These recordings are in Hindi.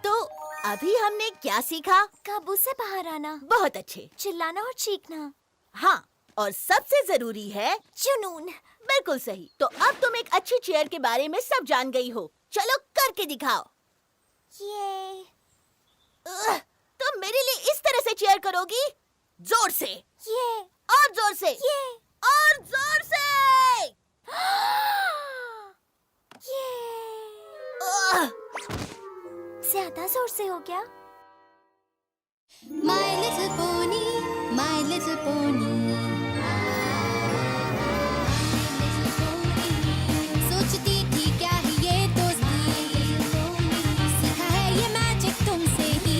तो अभी हमने क्या सीखा? काबू से बाहर आना, बहुत अच्छे। चिल्लाना और चीखना। हाँ, और सबसे जरूरी है जुनून। बिल्कुल सही। तो अब तुम एक अच्छी चेयर के बारे में सब जान गई हो। चलो करके दिखाओ। ये तुम मेरे लिए इस तरह से चेयर करोगी? जोर से। ये और जोर से। ये और जोर से। ये आह! ज्यादा जोर से हो गया। My little pony, my little pony. सोचती थी क्या है ये दोस्ती, सीखा है ये मैजिक तुमसे ही।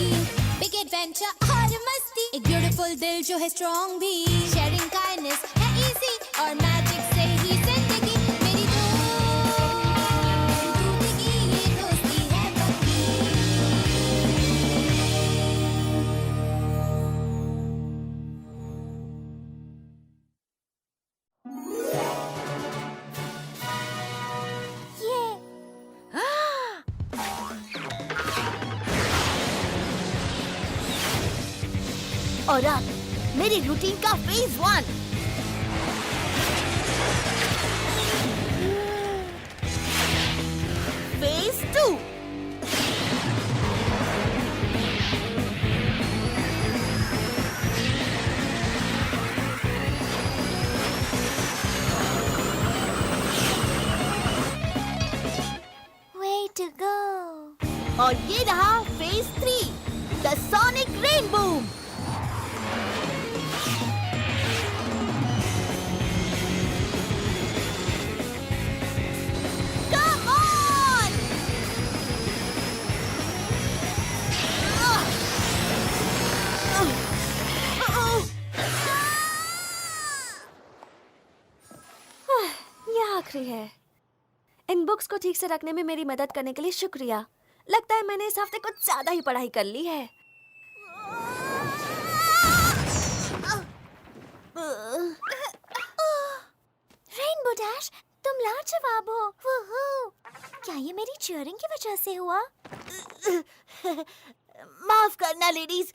Big adventure और मस्ती, एक beautiful दिल जो है strong भी। Sharing kindness है easy और magic से ही जिंदगी मेरी दूधी ये दोस्ती है पक्की। ये और अब मेरी रूटीन का phase 1। Phase 2। way to go। और ये रहा phase 3, the sonic rain boom. Come on! ये आखिरी है। इन बुक्स को ठीक से रखने में मेरी मदद करने के लिए शुक्रिया। लगता है मैंने इस हफ्ते कुछ ज्यादा ही पढ़ाई कर ली है। रेनबो डैश, तुम लाजवाब हो। वूहू। क्या ये मेरी चीयरिंग की वजह से हुआ? माफ करना लेडीज,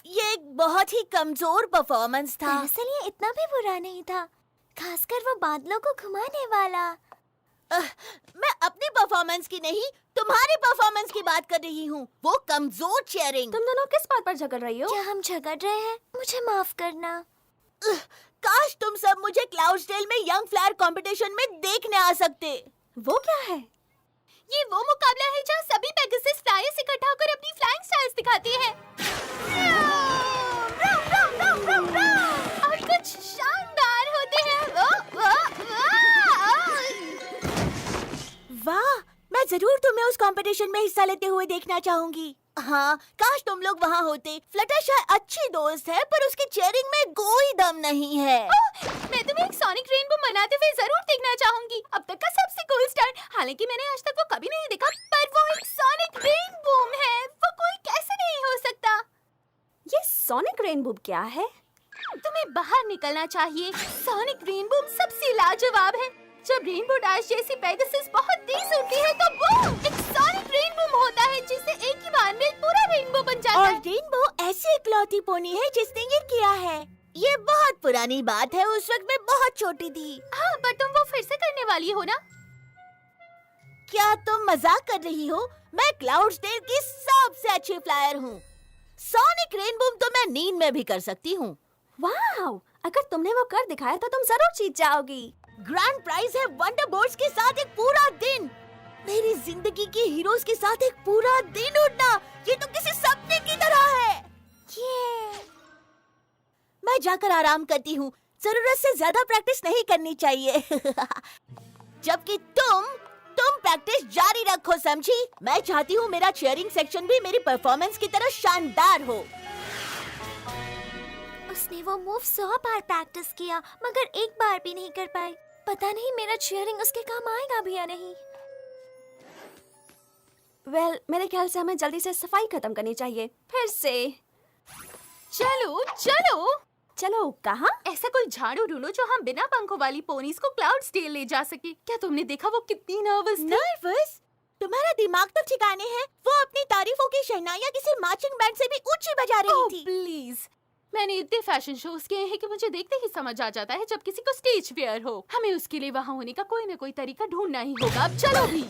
ये एक बहुत ही कमजोर परफॉर्मेंस था। दरअसल ये इतना भी बुरा नहीं था, खासकर वो बादलों को घुमाने वाला। मैं अपनी परफॉर्मेंस की नहीं, तुम्हारी परफॉर्मेंस की बात कर रही हूँ। वो कमजोर चेयरिंग। तुम दोनों किस बात पर झगड़ रही हो? क्या हम झगड़ रहे हैं? मुझे माफ करना। काश तुम सब मुझे क्लाउड्सडेल में यंग फ्लायर कंपटीशन में देखने आ सकते। वो क्या है? ये वो मुकाबला है जहाँ सभी पेगासस फ्लायर्स इकट्ठा होकर अपनी फ्लाइंग स्टाइल्स दिखाती हैं। और कुछ शानदार होते हैं। वाह, मैं जरूर तुम्हें उस कंपटीशन में हिस्सा लेते हुए देखना चाहूंगी। हाँ, काश तुम लोग वहाँ होते। फ्लटरशाय अच्छी दोस्त है, पर उसकी चेयरिंग में कोई दम नहीं है। मैं तुम्हें एक सोनिक रेनबो मनाते हुए जरूर देखना चाहूंगी। अब तक का सबसे कूल स्टार। हालांकि मैंने आज तक वो कभी नहीं देखा, पर वो एक सोनिक रेनबूम है। वो कोई कैसे नहीं हो सकता। ये सोनिक रेनबो क्या है? तुम्हें बाहर निकलना चाहिए। सोनिक रेनबूम सबसे लाजवाब है। जब रेनबो डैश जैसी पेगासस बहुत तेज उड़ती है तो वो एक सोनिक रेनबूम होता है, जिससे एक ही बार में पूरा रेनबो बन जाता और है। रेनबो ऐसी इकलौती पोनी है जिसने ये किया है। ये बहुत पुरानी बात है, उस वक्त मैं बहुत छोटी थी। हाँ, पर तुम वो फिर से करने वाली हो ना? क्या तुम मजाक कर रही हो? मैं क्लाउड्सडेल की सबसे अच्छी फ्लायर हूँ। सोनिक रेनबूम तो मैं नींद में भी कर सकती हूँ। वाह! अगर तुमने वो कर दिखाया तो तुम जरूर जीत जाओगी। ग्रैंड प्राइज है वंडरबोर्ड्स के साथ एक पूरा दिन। मेरी जिंदगी के हीरोज के साथ एक पूरा दिन उड़ना, ये तो किसी सपने की तरह है। मैं जाकर आराम करती हूँ। जरूरत से ज्यादा प्रैक्टिस नहीं करनी चाहिए। जबकि तुम प्रैक्टिस जारी रखो, समझी? मैं चाहती हूँ मेरा चीयरिंग सेक्शन भी मेरी परफॉर्मेंस की तरह शानदार हो। उसने वो मूव 100 बार प्रैक्टिस किया, मगर एक बार भी नहीं कर पाई। पता नहीं मेरा चीयरिंग उसके काम आएगा भी या नहीं। मेरे ख्याल से हमें जल्दी से सफाई खत्म करनी चाहिए। फिर से चलो चलो चलो। कहाँ? ऐसा कोई झाड़ू ढूंढो जो हम बिना पंखों वाली पोनीज को क्लाउड्सडेल ले जा सके। क्या तुमने देखा वो कितनी नर्वस थी? नर्वस? तुम्हारा दिमाग तो ठिकाने है। वो अपनी तारीफों की शहनाइयाँ किसी मार्चिंग बैंड से भी ऊंची बजा रही थी। प्लीज, मैंने इतने फैशन शोज किए हैं कि मुझे देखते ही समझ आ जाता है जब किसी को स्टेज फेयर हो। हमें उसके लिए वहाँ होने का कोई न कोई तरीका ढूंढना ही होगा। अब चलो भी।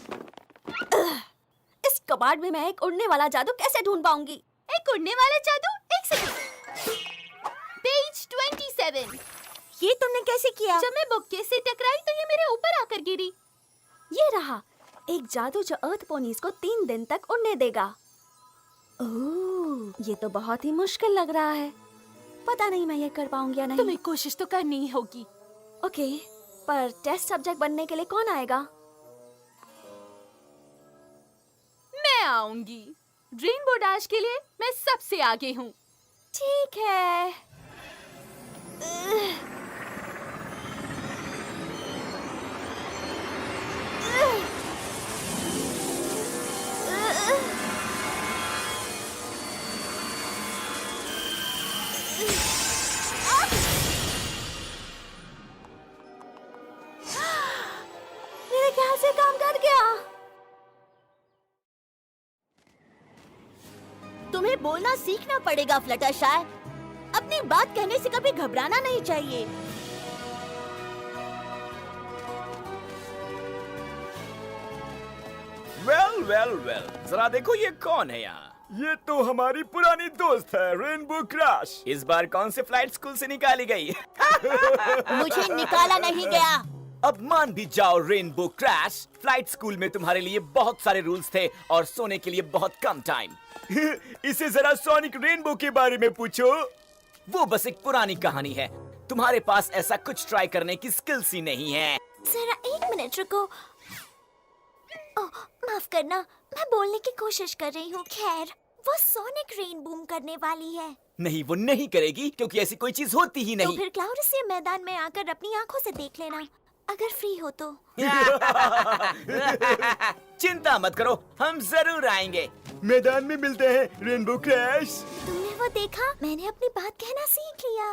इस कबाड़ में मैं एक उड़ने वाला जादू कैसे ढूंढ पाऊंगी? एक उड़ने वाला जादू? एक सेकंड। पेज 27। ये तुमने कैसे किया? जब मैं बुक्के से टकराई तो ये मेरे ऊपर आकर गिरी। ये रहा एक जादू जो अर्थ पोनीज को 3 दिन तक उड़ने देगा। ओह, ये तो बहुत ही मुश्किल लग रहा है। पता नहीं मैं ये कर पाऊंगी या नहीं। तुम्हें कोशिश तो करनी ही होगी। ओके, पर टेस्ट सब्जेक्ट बनने के लिए कौन आएगा? मैं आऊंगी। रेनबो डैश के लिए मैं सबसे आगे हूँ। ठीक है। मेरे ख्याल से काम कर गया। तुम्हें बोलना सीखना पड़ेगा फ्लटरशाय। अपनी बात कहने से कभी घबराना नहीं चाहिए। वेल, जरा देखो ये कौन है यहाँ। ये तो हमारी पुरानी दोस्त है, रेनबो क्रैश। इस बार कौन से फ्लाइट स्कूल से निकाली गई? मुझे निकाला नहीं गया। अब मान भी जाओ रेनबो क्रैश, फ्लाइट स्कूल में तुम्हारे लिए बहुत सारे रूल्स थे और सोने के लिए बहुत कम टाइम। इसे जरा सोनिक रेनबो के बारे में पूछो। वो बस एक पुरानी कहानी है। तुम्हारे पास ऐसा कुछ ट्राई करने की स्किल्स ही नहीं है। जरा 1 मिनट रुको। ओह, माफ करना, मैं बोलने की कोशिश कर रही हूँ। खैर, वो सोनिक रेन बूम करने वाली है। नहीं, वो नहीं करेगी क्योंकि ऐसी कोई चीज होती ही तो नहीं। फिर क्लाउडस मैदान में आकर अपनी आंखों से देख लेना, अगर फ्री हो तो। चिंता मत करो, हम जरूर आएंगे। मैदान में मिलते हैं रेनबो क्रैश। तुमने वो देखा? मैंने अपनी बात कहना सीख लिया।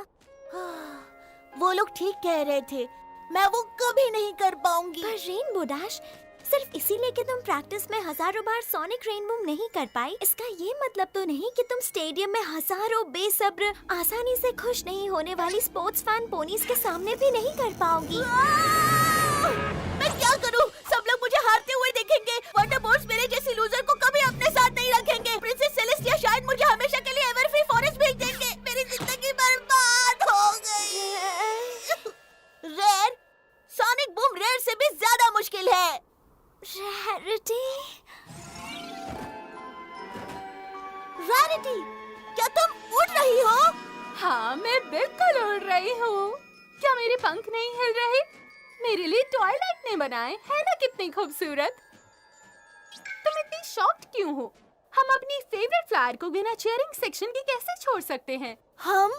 वो लोग ठीक कह रहे थे। मैं वो कभी नहीं कर पाऊंगी। पर रेनबो डैश, सिर्फ इसीलिए कि तुम प्रैक्टिस में हजारों बार सोनिक रेन बूम नहीं कर पाई, इसका ये मतलब तो नहीं कि तुम स्टेडियम में हजारों बेसब्र, आसानी से खुश नहीं होने वाली स्पोर्ट्स फैन पोनीज के सामने भी नहीं कर पाओगी। मैं क्या करूं? सब लोग मुझे हारते हुए देखेंगे। वाटर बोर्ड्स मेरे जैसी लूजर को कभी अपने साथ नहीं रखेंगे। प्रिंसेस सेलेस्टिया शायद मुझे हमेशा के लिए एवरफ्री फॉरेस्ट भेज देंगे। मेरी जिंदगी बर्बाद हो गई। रेयर, सोनिक बूम रेयर से भी ज्यादा मुश्किल है। रैरिटी, रैरिटी, क्या तुम उड़ रही हो? हाँ, मैं बिल्कुल उड़ रही हूँ। क्या मेरे पंख नहीं हिल रहे? मेरे लिए ट्वाइलाइट ने बनाए, है ना कितनी खूबसूरत? तुम इतनी शॉक्ड क्यों हो? हम अपनी फेवरेट फ्लायर को बिना चीयरिंग सेक्शन के कैसे छोड़ सकते हैं? हम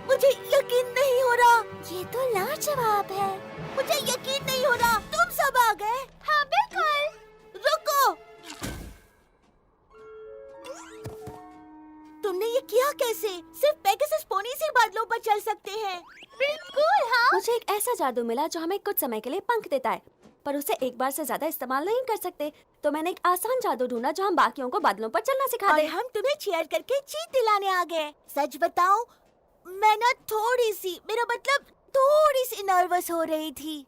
मुझे यकीन नहीं हो रहा। ये तो लाजवाब है। मुझे यकीन नहीं हो रहा। तुम सब आ गए? हाँ, बिल्कुल। रुको, तुमने ये किया कैसे? सिर्फ पेगासस पोनीज ही बादलों पर चल सकते हैं। बिल्कुल, हाँ। मुझे एक ऐसा जादू मिला जो हमें कुछ समय के लिए पंख देता है, पर उसे एक बार से ज्यादा इस्तेमाल नहीं कर सकते। तो मैंने एक आसान जादू ढूंढा जो हम बाकियों को बादलों पर चलना सिखा और दे। हम तुम्हें चीयर करके जीत दिलाने आ गए। सच बताऊं, मैं ना थोड़ी सी नर्वस हो रही थी,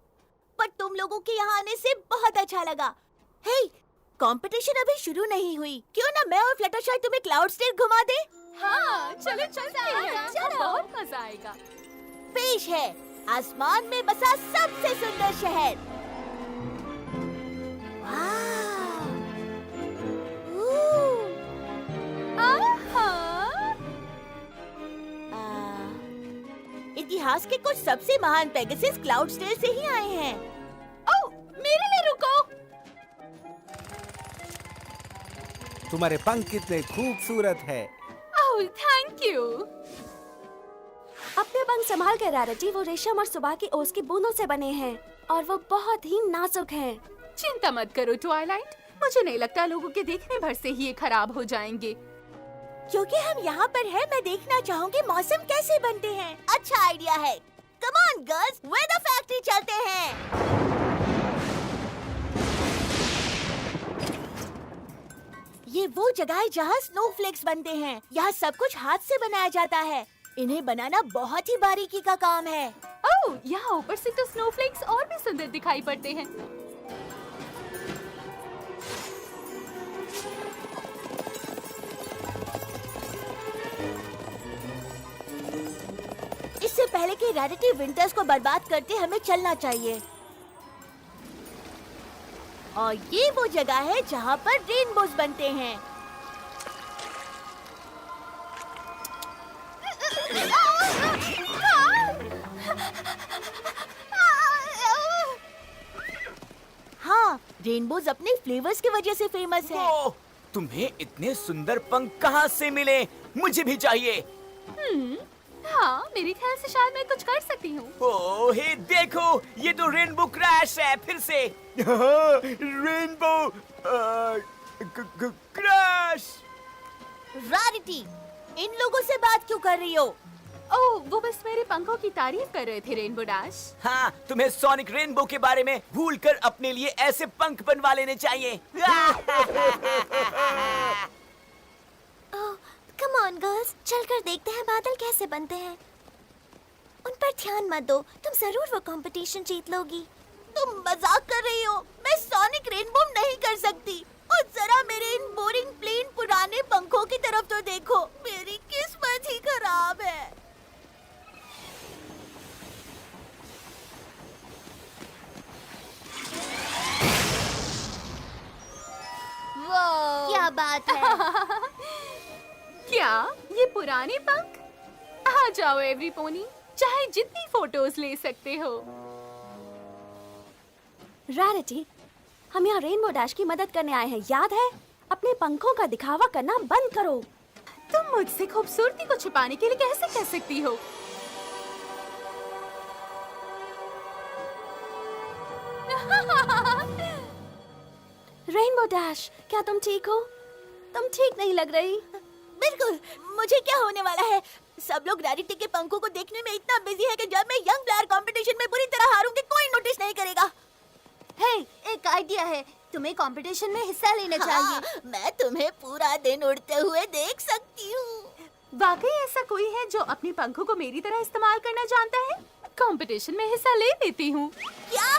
पर तुम लोगों के यहाँ आने से बहुत अच्छा लगा। हे, कंपटीशन अभी शुरू नहीं हुई। क्यों ना मैं और फ्लटरशाय तुम्हें क्लाउड स्टेट घुमा दे? हाँ, चलो चलते हैं। चलो। बहुत मजा आएगा। पेश है आसमान में बसा सबसे सुंदर शहर। वाह! इतिहास के कुछ सबसे महान पेगासस क्लाउड स्टेट से ही आए हैं। ओह, मेरे लिए रुको। तुम्हारे पंख कितने खूबसूरत है। ओह, थैंक यू। अपने पंख संभाल कर रैरिटी, वो रेशम और सुबह की ओस की बूंदों से बने हैं और वो बहुत ही नाजुक हैं। चिंता मत करो ट्वाइलाइट, मुझे नहीं लगता लोगों के देखने भर से ही ये खराब हो जाएंगे। क्योंकि हम यहाँ पर हैं, मैं देखना चाहूँगी मौसम कैसे बनते हैं। अच्छा आइडिया है। Come on girls, weather factory चलते हैं। ये वो जगह है जहाँ स्नोफ्लेक्स बनते हैं। यहाँ सब कुछ हाथ से बनाया जाता है। इन्हें बनाना बहुत ही बारीकी का काम है। ओह, यहाँ ऊपर से तो स्नोफ्लेक्स और भी सुंदर दिखाई पड़ते हैं। इससे पहले कि रैरिटी विंटर्स को बर्बाद करते हमें चलना चाहिए। और ये वो जगह है जहाँ पर रेनबोज बनते हैं। हाँ, रेनबोज अपने फ्लेवर्स की वजह से फेमस है। ओह, तुम्हें इतने सुंदर पंख कहाँ से मिले? मुझे भी चाहिए। हाँ, मेरे ख्याल से शायद मैं कुछ कर सकती हूँ। ओह, हे देखो, ये तो रेनबो क्रैश है फिर से। Rainbow crash. रैरिटी, इन लोगों से बात क्यों कर रही हो? ओह, वो बस मेरे पंखों की तारीफ कर रहे थे रेनबो डैश। हाँ, तुम्हें सोनिक रेनबो के बारे में भूलकर अपने लिए ऐसे पंख बनवा लेने चाहिए। कम ऑन गर्ल्स, चलकर देखते हैं बादल कैसे बनते हैं। उन पर ध्यान मत दो, तुम जरूर वो कंपटीशन जीत लोगी। तुम मजाक कर रही हो? मैं सोनिक रेनबो नहीं कर सकती। और जरा मेरे इन बोरिंग प्लेन पुराने पंखों की तरफ तो देखो। मेरी किस्मत ही खराब है। क्या बात है। क्या ये पुराने पंख? आ जाओ एवरी पोनी, चाहे जितनी फोटोज ले सकते हो। रैरिटी, हम यहाँ रेनबो डैश की मदद करने आए हैं, याद है? अपने पंखों का दिखावा करना बंद करो। तुम मुझसे खूबसूरती को छुपाने के लिए कैसे कह सकती हो? रेनबो डैश, क्या तुम ठीक हो? तुम ठीक नहीं लग रही। बिल्कुल, मुझे क्या होने वाला है? सब लोग रैरिटी के पंखों को देखने में इतना बिजी है कि जब मैं यंग प्लेयर कंपटीशन में बुरी तरह हारूंगी कोई नोटिस नहीं करेगा। हे, एक आइडिया है, तुम्हें कंपटीशन में हिस्सा लेना चाहिए। मैं तुम्हें पूरा दिन उड़ते हुए देख सकती हूँ। वाकई ऐसा कोई है जो अपने पंखों को मेरी तरह इस्तेमाल करना जानता है? कंपटीशन में हिस्सा ले लेती हूँ। क्या?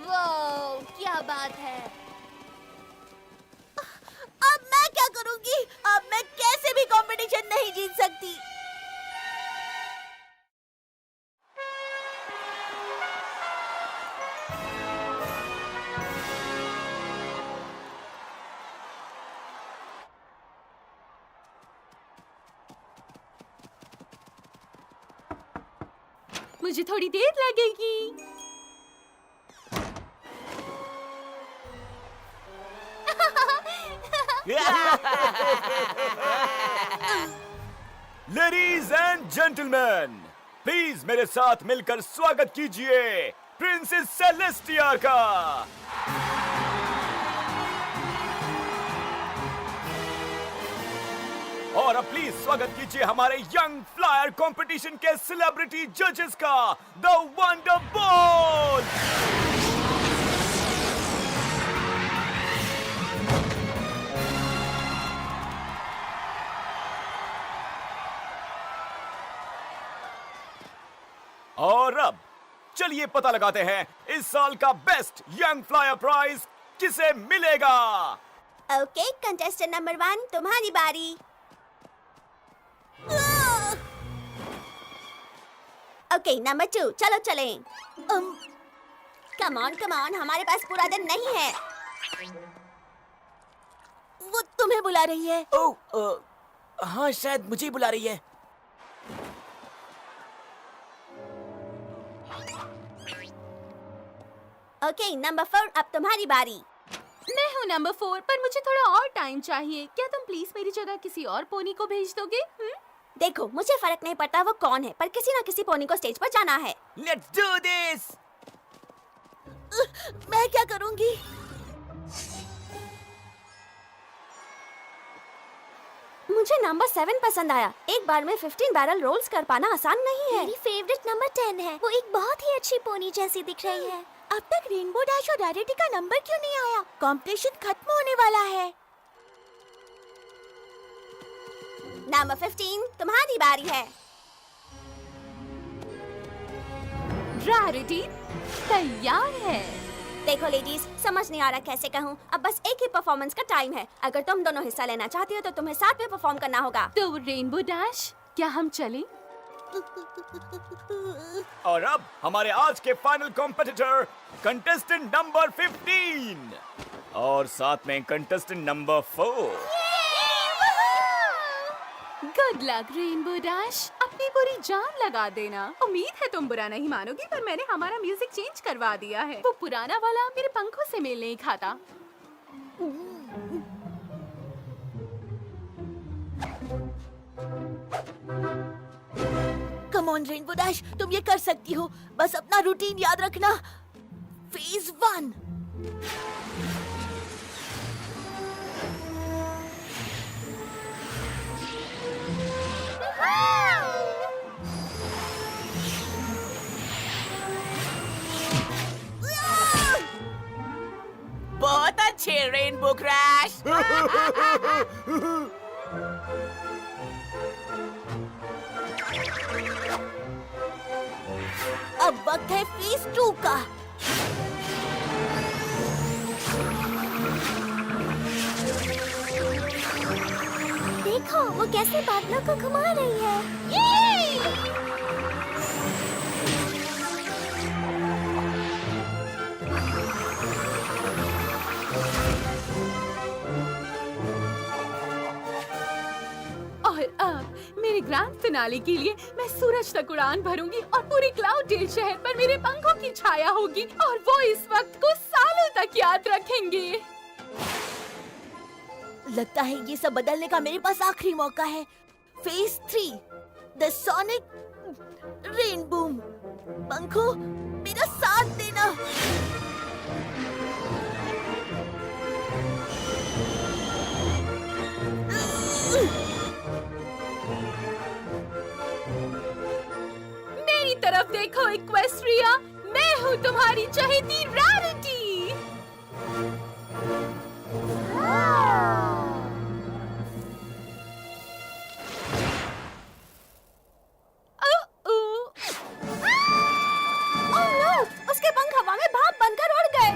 वाह, क्या बात है। अब मैं क्या करूंगी? अब मैं कैसे भी कंपटीशन नहीं जीत सकती। मुझे थोड़ी देर लगेगी। लेडीज एंड जेंटलमैन, प्लीज मेरे साथ मिलकर स्वागत कीजिए प्रिंसेस सेलेस्टिया का। और अब प्लीज स्वागत कीजिए हमारे यंग फ्लायर कंपटीशन के सेलिब्रिटी जजेस का, द वंडरबॉल। और अब चलिए पता लगाते हैं इस साल का बेस्ट यंग फ्लायर प्राइज किसे मिलेगा। ओके, कंटेस्टेंट नंबर 1, तुम्हारी बारी। ओके, नंबर 2, चलो चलें। कम ऑन, हमारे पास पूरा दिन नहीं है। वो तुम्हें बुला रही है। ओह, हाँ, शायद मुझे ही बुला रही है। ओके, नंबर 4, अब तुम्हारी बारी। मैं हूँ नंबर 4, पर मुझे थोड़ा और टाइम चाहिए। क्या तुम प्लीज मेरी जगह किसी और पोनी को भेज दोगे? देखो, मुझे फर्क नहीं पड़ता वो कौन है, पर किसी ना किसी पोनी को स्टेज पर जाना है। Let's do this. मैं क्या करूंगी? मुझे नंबर 7 पसंद आया। एक बार में 15 बैरल रोल्स कर पाना आसान नहीं है। मेरी फेवरेट नंबर 10 है। वो एक बहुत ही अच्छी पोनी जैसी दिख रही है। अब तक रेनबो डैश और रैरिटी का नंबर क्यों नहीं आया? कंपटीशन खत्म होने वाला है। नंबर 15 तुम्हारी बारी है। रैरिटी तैयार है। देखो लेडीज, समझ नहीं आ रहा कैसे कहूँ। अब बस एक ही परफॉर्मेंस का टाइम है। अगर तुम दोनों हिस्सा लेना चाहती हो तो तुम्हें साथ में परफॉर्म करना होगा। तो रेनबो डैश, क्या हम चलें? और अब हमारे आज के फाइनल कॉम्पिटिटर कंटेस्टेंट नंबर 15 और साथ में contestant number 4। Good luck rainbow dash, अपनी पूरी जान लगा देना। उम्मीद है तुम बुरा नहीं मानोगी, पर मैंने हमारा म्यूजिक चेंज करवा दिया है। वो पुराना वाला मेरे पंखों से मेल नहीं खाता। कम ऑन रेनबो डैश, तुम ये कर सकती हो। बस अपना रूटीन याद रखना। फेज 1। बहुत अच्छे रेनबो क्रैश। अब वक्त है फेज 2 का। देखो वो कैसे बादलों को घुमा रही है। और अब मेरे ग्रैंड फिनाले के लिए मैं सूरज तक उड़ान भरूंगी और पूरे क्लाउडेल शहर पर मेरे पंखों की छाया होगी और वो इस वक्त को सालों तक याद रखेंगे। लगता है ये सब बदलने का मेरे पास आखिरी मौका है। Phase 3, the sonic rainboom. पंखों, मेरा साथ देना। मेरी तरफ देखो इक्वेस्ट्रिया, मैं हूँ तुम्हारी चहेती रैरिटी। ओह नो, उसके पंख हवा में भाप बनकर उड़ गए।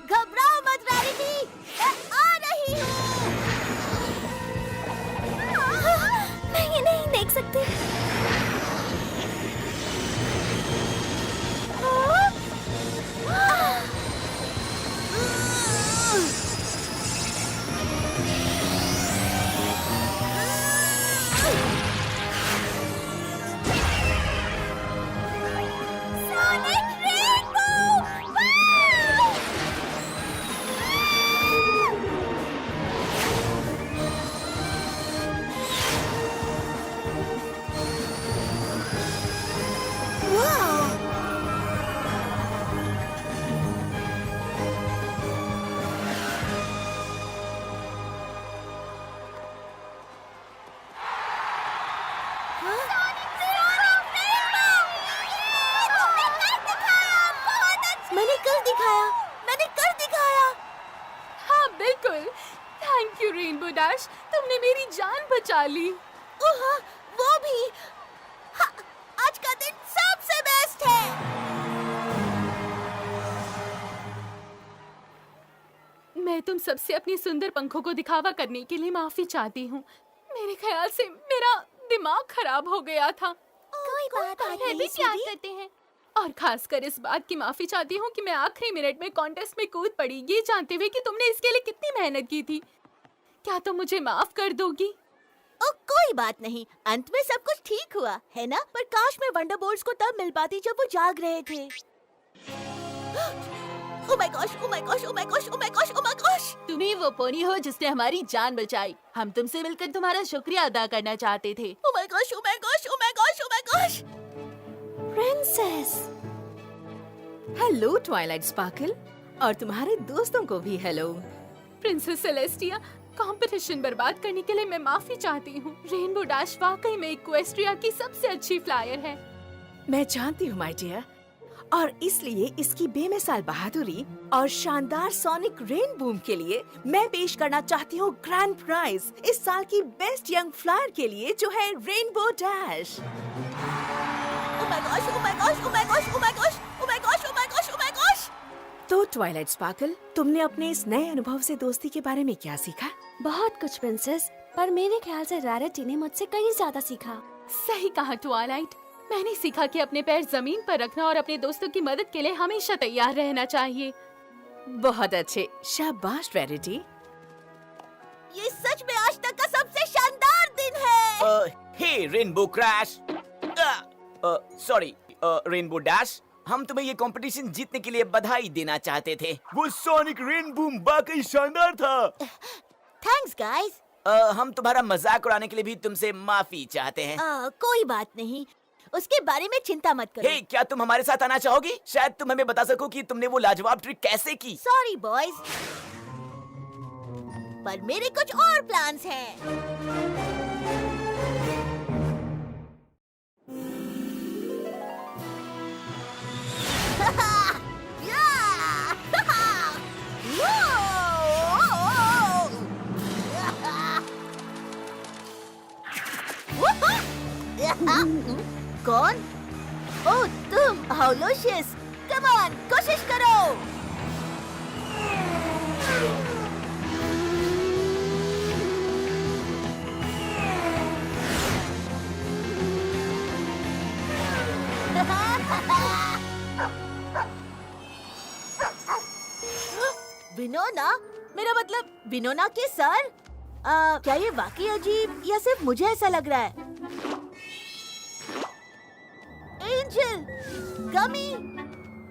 घबराओ मत रैरिटी, मैं आ रही हूँ। मैं ये नहीं देख सकती। मैंने कर दिखाया। हाँ बिल्कुल, थैंक यू रेनबो डैश, तुमने मेरी जान बचा ली। ओह हाँ, वो भी। हाँ, आज का दिन सबसे बेस्ट है। मैं तुम सबसे अपनी सुंदर पंखों को दिखावा करने के लिए माफी चाहती हूँ। मेरे ख्याल से मेरा दिमाग खराब हो गया था। कोई बात फिर भी नहीं प्यार सीधी। करते हैं। और खासकर इस बात की माफी चाहती हूँ कि मैं आखिरी मिनट में कॉन्टेस्ट में कूद पड़ी, ये जानते हुए कि तुमने इसके लिए कितनी मेहनत की थी। क्या तुम मुझे माफ कर दोगी? ओ कोई बात नहीं, अंत में सब कुछ ठीक हुआ है ना। पर काश मैं वंडरबोल्ट्स को तब मिल पाती जब वो जाग रहे थे। Oh my gosh, oh my gosh, oh my gosh, oh my gosh, oh my gosh! तुम ही वो पोनी हो जिसने हमारी जान बचाई। हम तुमसे मिलकर तुम्हारा शुक्रिया अदा करना चाहते थे। Oh my gosh, oh my gosh, oh my gosh, oh my gosh! Princess. Hello Twilight sparkle, और तुम्हारे दोस्तों को भी हेलो। प्रिंसेस सेलेस्टिया, कंपटीशन बर्बाद करने के लिए मैं माफी चाहती हूँ। रेनबो डैश वाकई में इक्वेस्ट्रिया की सबसे अच्छी फ्लायर है। मैं जानती हूँ माय डियर, और इसलिए इसकी बेमिसाल बहादुरी और शानदार सोनिक रेन बूम के लिए मैं पेश करना चाहती हूँ ग्रैंड प्राइज इस साल की बेस्ट यंग फ्लायर के लिए, जो है rainbow dash. Oh my gosh, oh my gosh, oh my gosh, oh my gosh, oh my gosh, oh my gosh, oh my gosh! तो ट्वाइलाइट स्पार्कल, तुमने अपने इस नए अनुभव से दोस्ती के बारे में क्या सीखा? बहुत कुछ प्रिंसेस, पर मेरे ख्याल से रैरिटी ने मुझसे कहीं ज्यादा सीखा। सही कहा ट्वाइलाइट। मैंने सीखा कि अपने पैर जमीन पर रखना और अपने दोस्तों की मदद के लिए हमेशा तैयार रहना चाहिए। बहुत अच्छे, शाबाश रैरिटी। ये सच में आज तक का सबसे शानदार दिन है। Hey rainbow crash, sorry rainbow dash, हम तुम्हें ये कंपटीशन जीतने के लिए बधाई देना चाहते थे। वो सोनिक रेन बूम वाकई शानदार था। Thanks guys. हम तुम्हारा मजाक उड़ाने के लिए भी तुमसे माफी चाहते हैं। कोई बात नहीं, उसके बारे में चिंता मत करो। हे, क्या तुम हमारे साथ आना चाहोगी? शायद तुम हमें बता सको कि तुमने वो लाजवाब ट्रिक कैसे की। सॉरी बॉयज, पर मेरे कुछ और प्लान्स हैं। कौन? ओह तुम, हाउलोशियस। कम ऑन, कोशिश करो। विनोना? मेरा मतलब विनोना के सर? क्या ये वाकई अजीब या सिर्फ मुझे ऐसा लग रहा है? एंजल, गमी,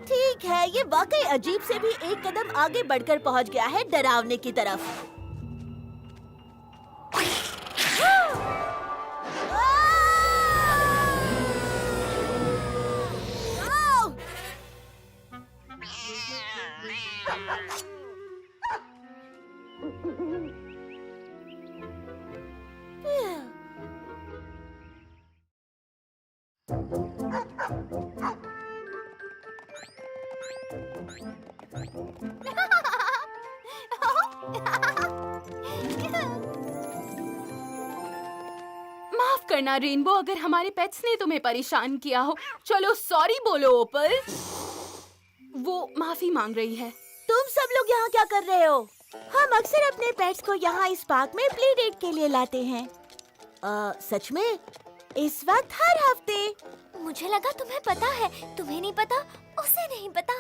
ठीक है, ये वाकई अजीब से भी एक कदम आगे बढ़कर पहुंच गया है डरावने की तरफ। माफ करना रेनबो, अगर हमारे पेट्स ने तुम्हें परेशान किया हो। चलो सॉरी बोलो ओपल। वो माफी मांग रही है। तुम सब लोग यहाँ क्या कर रहे हो? हम अक्सर अपने पेट्स को यहाँ इस पार्क में प्ले डेट के लिए लाते हैं। सच में? इस वक्त हर हफ्ते? मुझे लगा तुम्हें पता है। तुम्हें नहीं पता, उसे नहीं पता।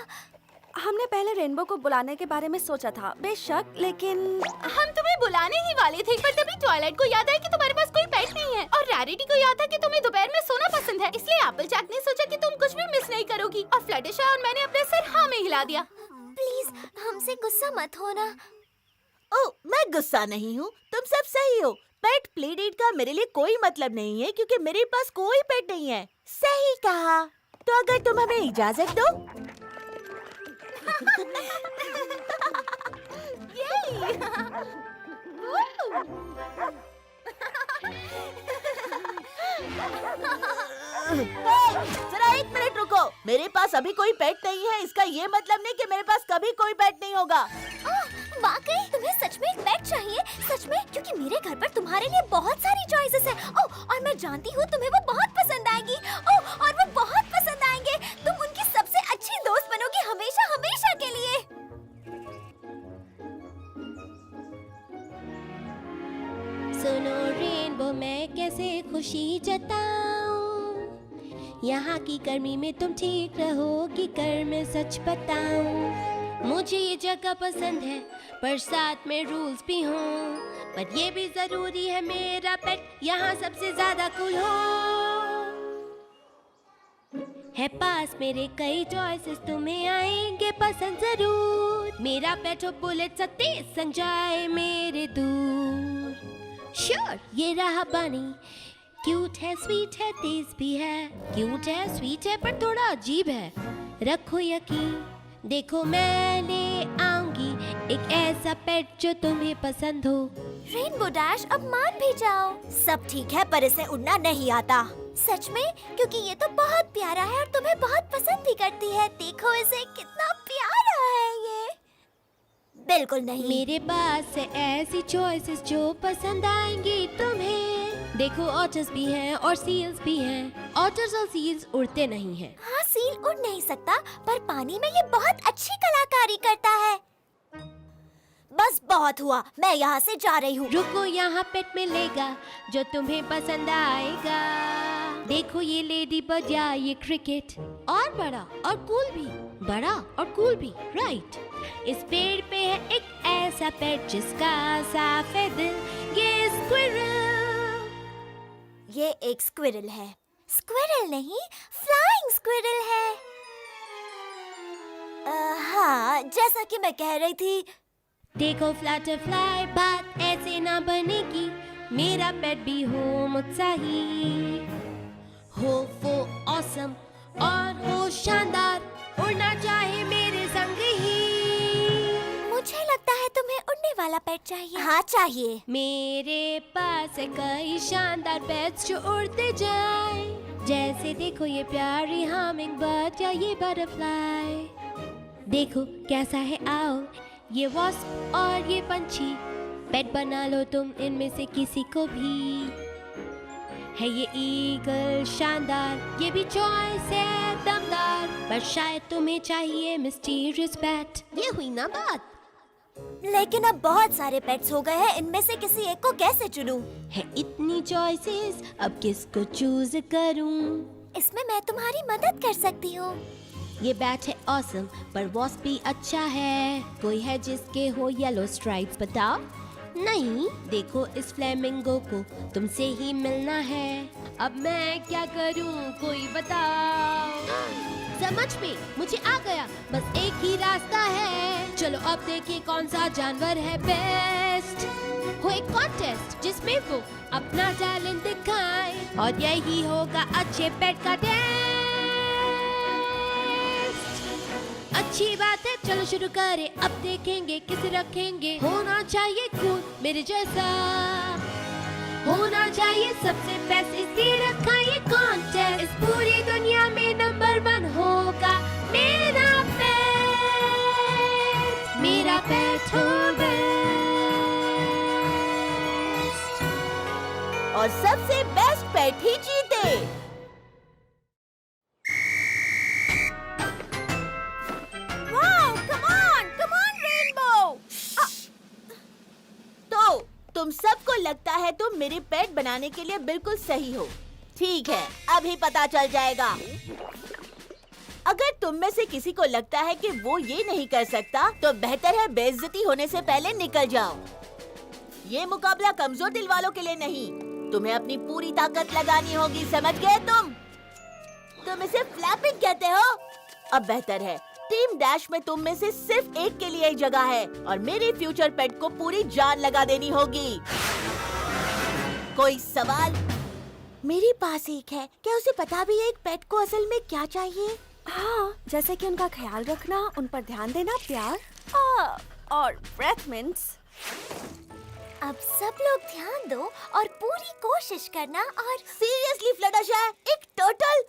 हमने पहले रेनबो को बुलाने के बारे में सोचा था, बेशक, लेकिन हम तुम्हें बुलाने ही वाले थे, पर तभी ट्वाइलाइट को याद आया कि तुम्हारे पास कोई पेट नहीं है, और रैरिटी को याद था कि तुम्हें दोपहर में सोना पसंद है। इसलिए एप्पलजैक ने सोचा कि तुम कुछ भी मिस नहीं करोगी, और फ्लटरशाई और मैंने अपने सिर हाँ में हिला दिया। प्लीज हमसे गुस्सा मत होना। ओह, मैं गुस्सा नहीं हूँ, तुम सब सही हो। पेट प्ले डेट का मेरे लिए कोई मतलब नहीं है, क्योंकि मेरे पास कोई पेट नहीं है। सही कहा। तो अगर तुम हमें इजाजत दो। जरा एक मिनट रुको। मेरे पास अभी कोई पेट नहीं है, इसका ये मतलब नहीं कि मेरे पास कभी कोई पेट नहीं होगा। वाकई तुम्हें सच में एक पेट चाहिए? सच में? क्योंकि मेरे घर पर तुम्हारे लिए बहुत सारी चॉइसेस हैं। ओह, और मैं जानती हूँ तुम्हें वो बहुत पसंद आएगी। ओह, और वो बहुत पसंद आएंगे। तुम उनकी सबसे अच्छी दोस्त बनोगी, हमेशा हमेशा के लिए। सुनो रेनबो, मैं कैसे खुशी जताऊं। यहाँ की गर्मी में तुम ठीक रहोगी, कर मैं सच बताऊं। मुझे ये जगह पसंद है, पर साथ में रूल्स भी हों। पर ये भी जरूरी है मेरा पेट यहाँ सबसे ज्यादा कूल हो। है पास मेरे कई चॉइसेस तुम्हें आएंगे पसंद जरूर। मेरा पेट हो बुलेट सा तेज संग जाए मेरे दूर। श्योर ये रहा बनी, क्यूट है स्वीट है तेज भी है। क्यूट है स्वीट है पर थोड़ा अजीब है, रखो यकीन। देखो मैं ले आऊंगी एक ऐसा पेट जो तुम्हें पसंद हो। रेनबो डैश अब मान भी जाओ। सब ठीक है पर इसे उड़ना नहीं आता। सच में? क्योंकि ये तो बहुत प्यारा है और तुम्हें बहुत पसंद भी करती है। देखो इसे कितना प्यारा है ये। बिल्कुल नहीं। मेरे पास है ऐसी चॉइसेस जो पसंद आएंगी तुम्हें। देखो ऑटर्स भी हैं और सील्स भी हैं। ऑटर्स और सील्स उड़ते नहीं हैं। हाँ सील उड़ नहीं सकता पर पानी में ये बहुत अच्छी कलाकारी करता है। बस बहुत हुआ, मैं यहाँ से जा रही हूँ। रुको यहाँ पेट मिलेगा जो तुम्हें पसंद आएगा। देखो ये लेडी बर्ड या ये क्रिकेट, और बड़ा और कूल भी, बड़ा और कूल भी, राइट। इस पेड़ पे है एक ऐसा पेट जिसका साफ है दिल, ये स्क्विरल। ये एक स्क्विरल है। स्क्विरल नहीं, फ्लाइंग स्क्विरल है। हाँ, जैसा कि मैं कह रही थी। देखो फ्लटर फ्लाई, बात ऐसे ना बनेगी। मेरा पेट भी हो मुत्साही, हो वो ऑसम और हो शानदार, उड़ना चाहे मेरे संग ही। मुझे लगता है तुम्हें उड़ने वाला पेट चाहिए। हाँ चाहिए। मेरे पास है कई शानदार पेट्स जो उड़ते जाए। जैसे देखो ये प्यारी हमिंग बर्ड या ये बटरफ्लाई। देखो कैसा है, आओ ये वॉस्प और ये पंछी। पेट बना लो तुम इनमें से किसी को भी। है ये ईगल शानदार, ये भी चॉइस है दमदार, पर शायद तुम्हें चाहिए मिस्टीरियस पेट। ये हुई ना बात। लेकिन अब बहुत सारे पेट्स हो गए हैं, इनमें से किसी एक को कैसे चुनूं? है इतनी चॉइसेस, अब किसको चूज करूं? इसमें मैं तुम्हारी मदद कर सकती हूँ। ये बैट है ऑसम पर वॉस्प भी अच्छा है। कोई है जिसके हो येलो स्ट्राइप्स, बताओ? नहीं। देखो इस फ्लेमिंगो को तुमसे ही मिलना है। अब मैं क्या करूं, कोई बताओ? समझ में मुझे आ गया, बस एक ही रास्ता है। चलो अब देखिए कौन सा जानवर है बेस्ट। हो एक कॉन्टेस्ट जिसमें वो अपना टैलेंट दिखाए, और यही होगा अच्छे पेट का टेस्ट। अच्छी बात है, चलो शुरू करें। अब देखेंगे किसे रखेंगे। होना चाहिए कूल मेरे जैसा, होना चाहिए सबसे बेस्ट, इसलिए रखा ये कॉन्टेस्ट। इस पूरी दुनिया में नंबर 1 होगा मेरा पेट। मेरा पेट हो बेस्ट, और सबसे बेस्ट पेट ही जीते। तुम सबको लगता है तुम मेरे पेट बनाने के लिए बिल्कुल सही हो। ठीक है, अभी पता चल जाएगा। अगर तुम में से किसी को लगता है कि वो ये नहीं कर सकता, तो बेहतर है बेइज्जती होने से पहले निकल जाओ। ये मुकाबला कमजोर दिल वालों के लिए नहीं, तुम्हें अपनी पूरी ताकत लगानी होगी, समझ गए तुम इसे फ्लैपिंग कहते हो। अब बेहतर है, टीम डैश में तुम में से सिर्फ एक के लिए ही जगह है, और मेरे फ्यूचर पेट को पूरी जान लगा देनी होगी। कोई सवाल? मेरे पास एक है। क्या उसे पता भी है एक पेट को असल में क्या चाहिए? हाँ, जैसे कि उनका ख्याल रखना, उन पर ध्यान देना, प्यार और ब्रेथ मिंट्स। अब सब लोग ध्यान दो और पूरी कोशिश करना। और सीरियसली फ्लटरशाय, एक टर्टल?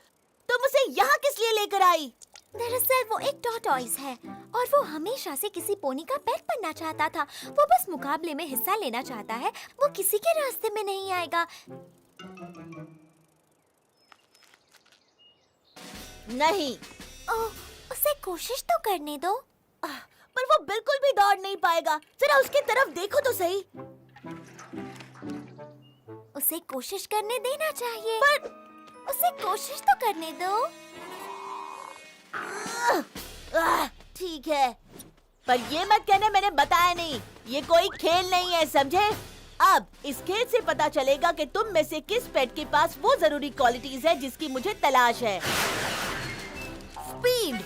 तुम उसे यहाँ किस लिए लेकर आई? दरअसल वो एक टॉर्टॉइस है और वो हमेशा से किसी पोनी का पेट बनना चाहता था। वो बस मुकाबले में हिस्सा लेना चाहता है, वो किसी के रास्ते में नहीं आएगा। नहीं। ओह, उसे कोशिश तो करने दो। पर वो बिल्कुल भी दौड़ नहीं पाएगा। जरा उसकी तरफ देखो तो सही। उसे कोशिश करने देना चाहिए। पर उसे कोशिश तो करने दो। ठीक है, पर ये मत कहना मैंने बताया नहीं। ये कोई खेल नहीं है, समझे? अब इस खेल से पता चलेगा कि तुम में से किस पेट के पास वो जरूरी क्वालिटीज है जिसकी मुझे तलाश है। स्पीड,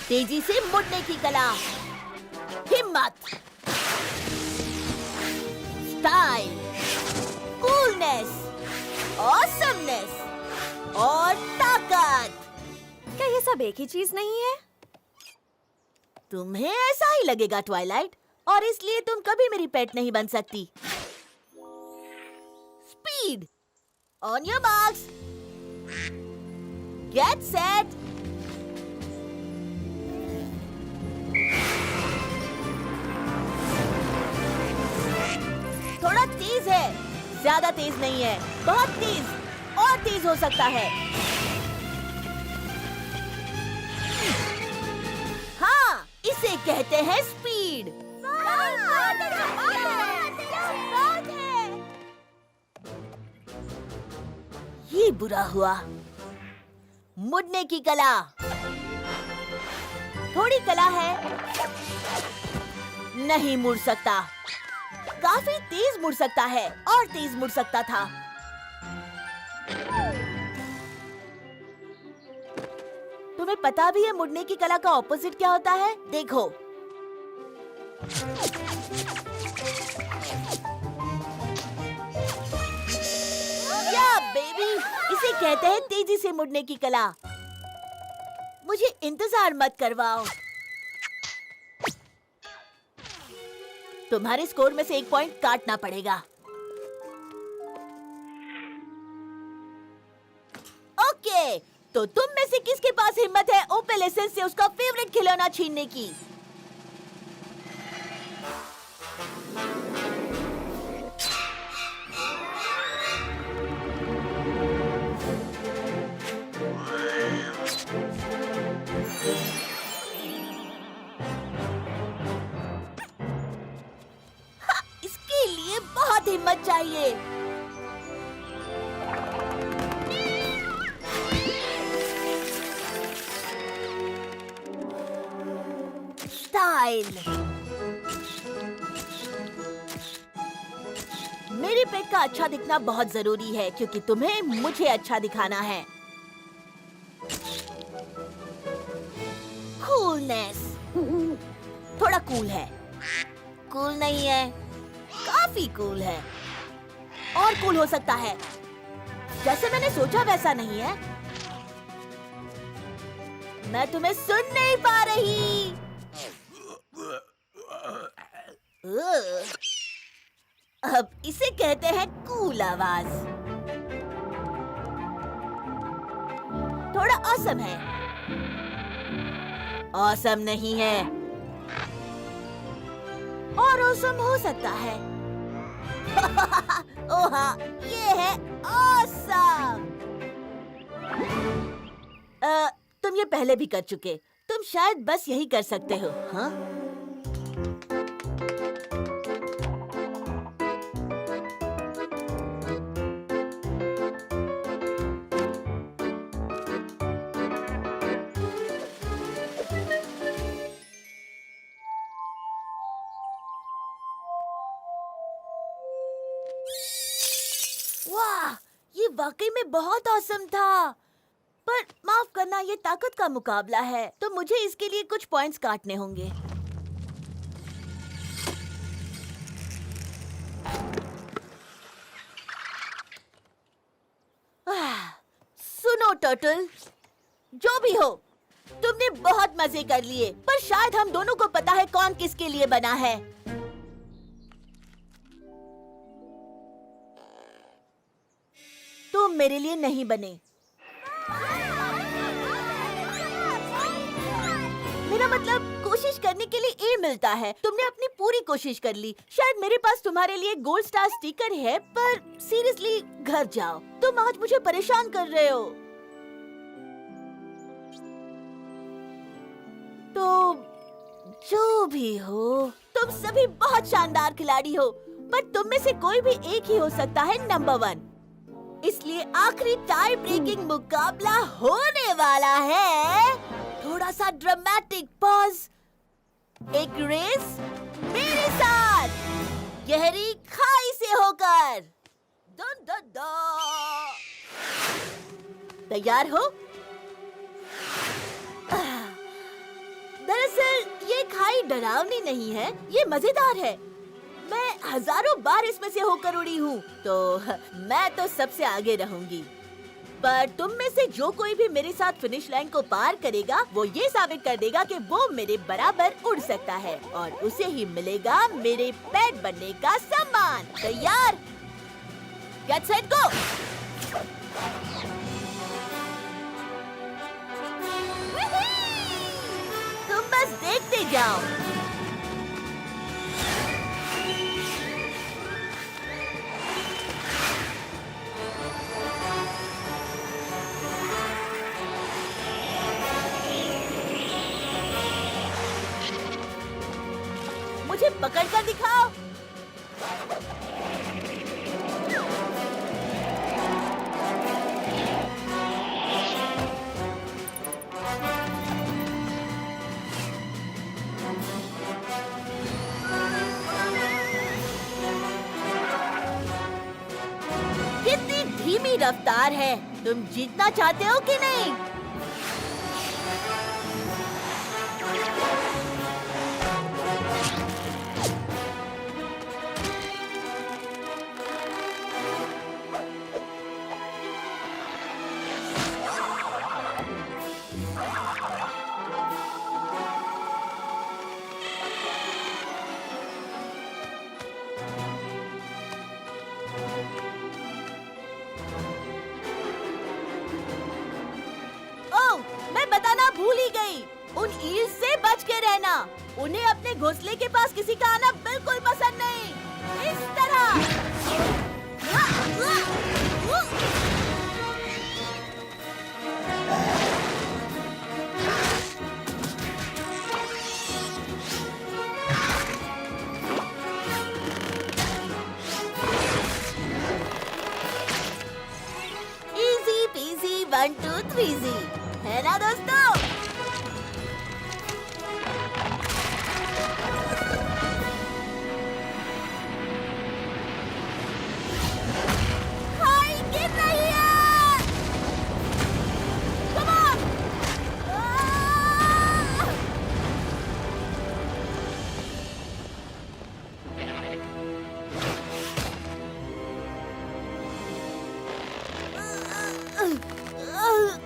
तेजी से मुड़ने की कला, हिम्मत, स्टाइल, कूलनेस, ऑसमनेस और ताकत। क्या ये सब एक ही चीज नहीं है? तुम्हें ऐसा ही लगेगा ट्वाइलाइट, और इसलिए तुम कभी मेरी पेट नहीं बन सकती। Speed, on your marks, get set. थोड़ा तेज है, ज्यादा तेज नहीं है, बहुत तेज और तेज हो सकता है। हाँ, इसे कहते हैं स्पीड। ये बुरा हुआ। मुड़ने की कला, थोड़ी कला है, नहीं मुड़ सकता। काफी तेज मुड़ सकता है और तेज मुड़ सकता था। तुम्हें पता भी है मुड़ने की कला का ऑपोजिट क्या होता है? देखो, या बेबी, इसे कहते हैं तेजी से मुड़ने की कला। मुझे इंतजार मत करवाओ। तुम्हारे स्कोर में से 1 पॉइंट काटना पड़ेगा। ओके, तो तुम में से किसके पास हिम्मत है ओपेल एसेंस से उसका फेवरेट खिलौना छीनने की? हाँ, इसके लिए बहुत हिम्मत चाहिए। स्टाइल, मेरे पेट का अच्छा दिखना बहुत जरूरी है क्योंकि तुम्हें मुझे अच्छा दिखाना है। कूलनेस, थोड़ा कूल है, कूल नहीं है, काफी कूल है, और कूल हो सकता है। जैसे मैंने सोचा वैसा नहीं है। मैं तुम्हें सुन नहीं पा रही। अब इसे कहते हैं कूल आवाज। थोड़ा ऑसम है, ऑसम नहीं है, और ऑसम हो सकता है। ओह हाँ, ये है ऑसम। तुम ये पहले भी कर चुके, तुम शायद बस यही कर सकते हो। हाँ, वाह, ये वाकई में बहुत औसम था। पर माफ करना, ये ताकत का मुकाबला है, तो मुझे इसके लिए कुछ पॉइंट्स काटने होंगे। सुनो टर्टल, जो भी हो, तुमने बहुत मजे कर लिए, पर शायद हम दोनों को पता है कौन किसके लिए बना है। तुम मेरे लिए नहीं बने। मेरा मतलब, कोशिश करने के लिए ए मिलता है। तुमने अपनी पूरी कोशिश कर ली। शायद मेरे पास तुम्हारे लिए गोल्ड स्टार स्टिकर है, पर सीरियसली घर जाओ। तुम आज मुझे परेशान कर रहे हो। तो जो भी हो, तुम सभी बहुत शानदार खिलाड़ी हो, पर तुम में से कोई भी एक ही हो सकता है नंबर 1। इसलिए आखिरी टाई ब्रेकिंग मुकाबला होने वाला है। थोड़ा सा ड्रामेटिक पॉज। एक रेस मेरे साथ, गहरी खाई से होकर। दन दन दन। तैयार हो? कोई डरावनी नहीं है, ये मजेदार है। मैं हजारों बार इसमें से होकर उड़ी हूँ, तो मैं तो सबसे आगे रहूंगी। पर तुम में से जो कोई भी मेरे साथ फिनिश लाइन को पार करेगा, वो ये साबित कर देगा कि वो मेरे बराबर उड़ सकता है और उसे ही मिलेगा मेरे पेट बनने का सम्मान। तैयार? Get set go. तुम बस देखते जाओ। मुझे पकड़ कर दिखाओ। कितनी धीमी रफ्तार है। तुम जीतना चाहते हो कि नहीं? मैं बताना भूल ही गई। उन ईल्स से बच के रहना। उन्हें अपने घोंसले के पास किसी का आना बिल्कुल पसंद नहीं। इस तरह। इजी पीजी 1 2 3 है ना दोस्तों? हाय, गिर रही है। Come on!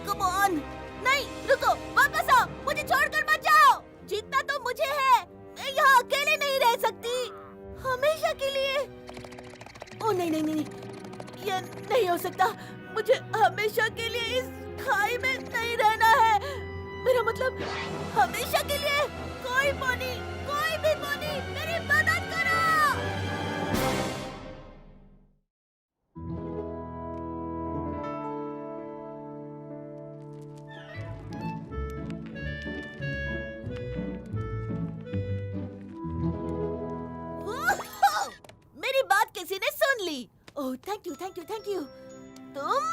Come on! नहीं, रुको, वापस आओ, मुझे छोड़कर मत जाओ। जीतना तो मुझे है। मैं यहाँ अकेले नहीं रह सकती, हमेशा के लिए। ओ नहीं नहीं नहीं, ये नहीं हो सकता। मुझे हमेशा के लिए इस खाई में नहीं रहना है। मेरा मतलब हमेशा के लिए। कोई पोनी, कोई भी पोनी, मेरी मदद करो। ओह, मेरी बात किसी ने सुन ली। Oh thank you thank you thank you. तुम?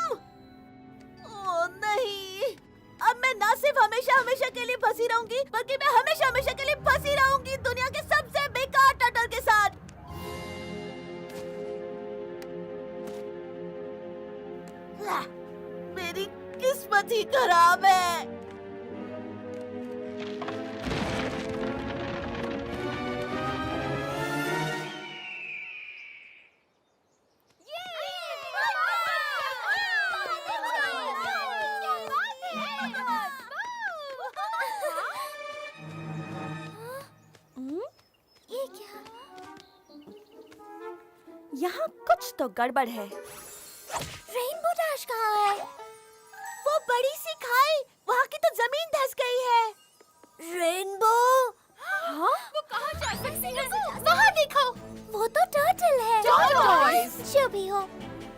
ओह नहीं, अब मैं ना सिर्फ हमेशा हमेशा के लिए फंसी रहूंगी, बल्कि मैं हमेशा हमेशा के लिए फंसी रहूंगी दुनिया के सबसे बेकार टर्टल के साथ। मेरी किस्मत ही खराब है। ये क्या? यहाँ कुछ तो गड़बड़ है। रेनबो डैश कहाँ है? वो बड़ी सी खाई, वहाँ की तो जमीन धंस गई है। रेनबो? हाँ? वो कहाँ जा सकती है? वहाँ देखो। वो तो टर्टल है। Tortoise! जो भी हो।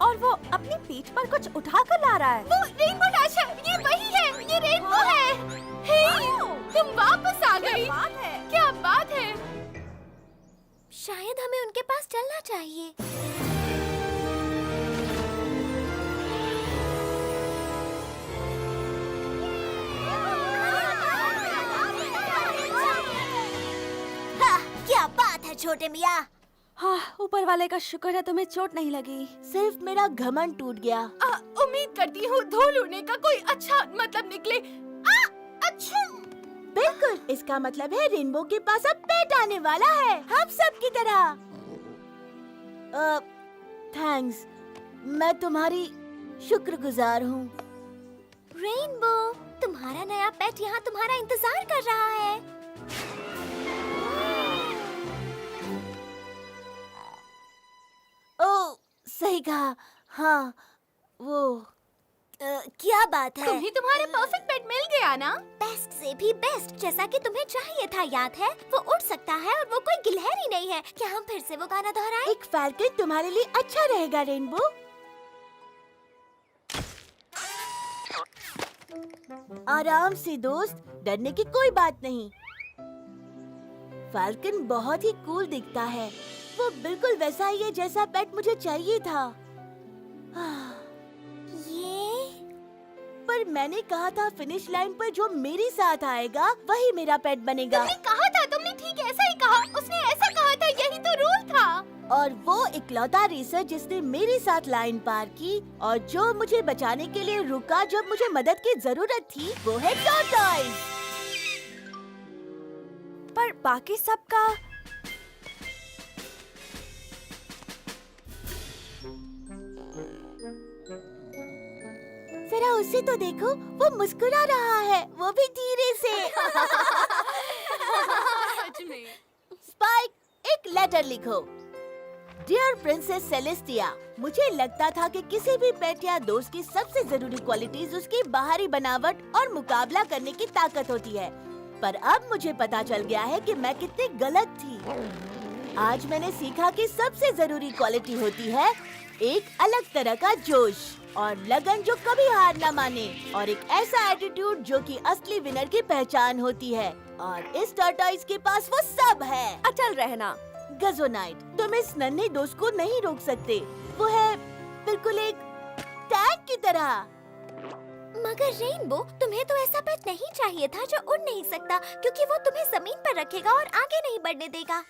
और वो अपनी पीठ पर कुछ उठा कर ला रहा है। वो रेनबो डैश है। ये वही है। ये रेनबो है। हे, तुम वापस आ गई। क्या बात है? क्या बात है? शायद हमें उनके पास चलना चाहिए। हाँ, क्या बात है छोटे मियाँ। हाँ, ऊपर वाले का शुक्र है तुम्हें चोट नहीं लगी। सिर्फ मेरा घमंड टूट गया। उम्मीद करती हूँ धूल उड़ने का कोई अच्छा मतलब निकले। अच्छा। बिल्कुल, इसका मतलब है रेनबो के पास अब पेट आने वाला है, हम सब की तरह। थैंक्स, मैं तुम्हारी शुक्रगुजार हूँ। रेनबो, तुम्हारा नया पेट यहाँ तुम्हारा इंतजार कर रहा है। ओह, सही कहा। हाँ, वो क्या बात है? तुम्हें तुम्हारे परफेक्ट पेट मिल गया ना? बेस्ट से भी बेस्ट, जैसा कि तुम्हें चाहिए था, याद है? वो उड़ सकता है और वो कोई गिलहरी नहीं है। क्या हम फिर से वो गाना दोहराएं? एक फैल्कन तुम्हारे लिए अच्छा रहेगा रेनबो। आराम से दोस्त, डरने की कोई बात नहीं। फैल्कन बहुत ही कूल दिखता है। वो बिल्कुल वैसा ही है जैसा पेट मुझे चाहिए था। ये पर मैंने कहा था फिनिश लाइन पर जो मेरे साथ आएगा वही मेरा पेट बनेगा। तुमने कहा था, तुमने ठीक ऐसा ही कहा। उसने ऐसा कहा था, यही तो रूल था। और वो इकलौता रेसर जिसने मेरे साथ लाइन पार की और जो मुझे बचाने के लिए रुका जब मुझे मदद की जरूरत थी, वो है टॉर्टॉइस। पर बाकी सबका जरा उसे तो देखो, वो मुस्कुरा रहा है, वो भी धीरे से। सच में। स्पाइक, एक लेटर लिखो। डियर प्रिंसेस सेलेस्टिया, मुझे लगता था कि किसी भी पेट या दोस्त की सबसे जरूरी क्वालिटीज उसकी बाहरी बनावट और मुकाबला करने की ताकत होती है, पर अब मुझे पता चल गया है कि मैं कितनी गलत थी। आज मैंने सीखा कि सबसे जरूरी क्वालिटी होती है एक अलग तरह का जोश और लगन जो कभी हार न माने, और एक ऐसा एटीट्यूड जो कि असली विनर की पहचान होती है। और इस टॉर्टॉइस के पास वो सब है। अचल रहना। गजोनाइट, तुम इस नन्हे दोस्त को नहीं रोक सकते। वो है बिल्कुल एक टैंक की तरह। मगर रेनबो, तुम्हें तो ऐसा पेट नहीं चाहिए था जो उड़ नहीं सकता, क्योंकि वो तुम्हें जमीन पर रखेगा और आगे नहीं बढ़ने देगा।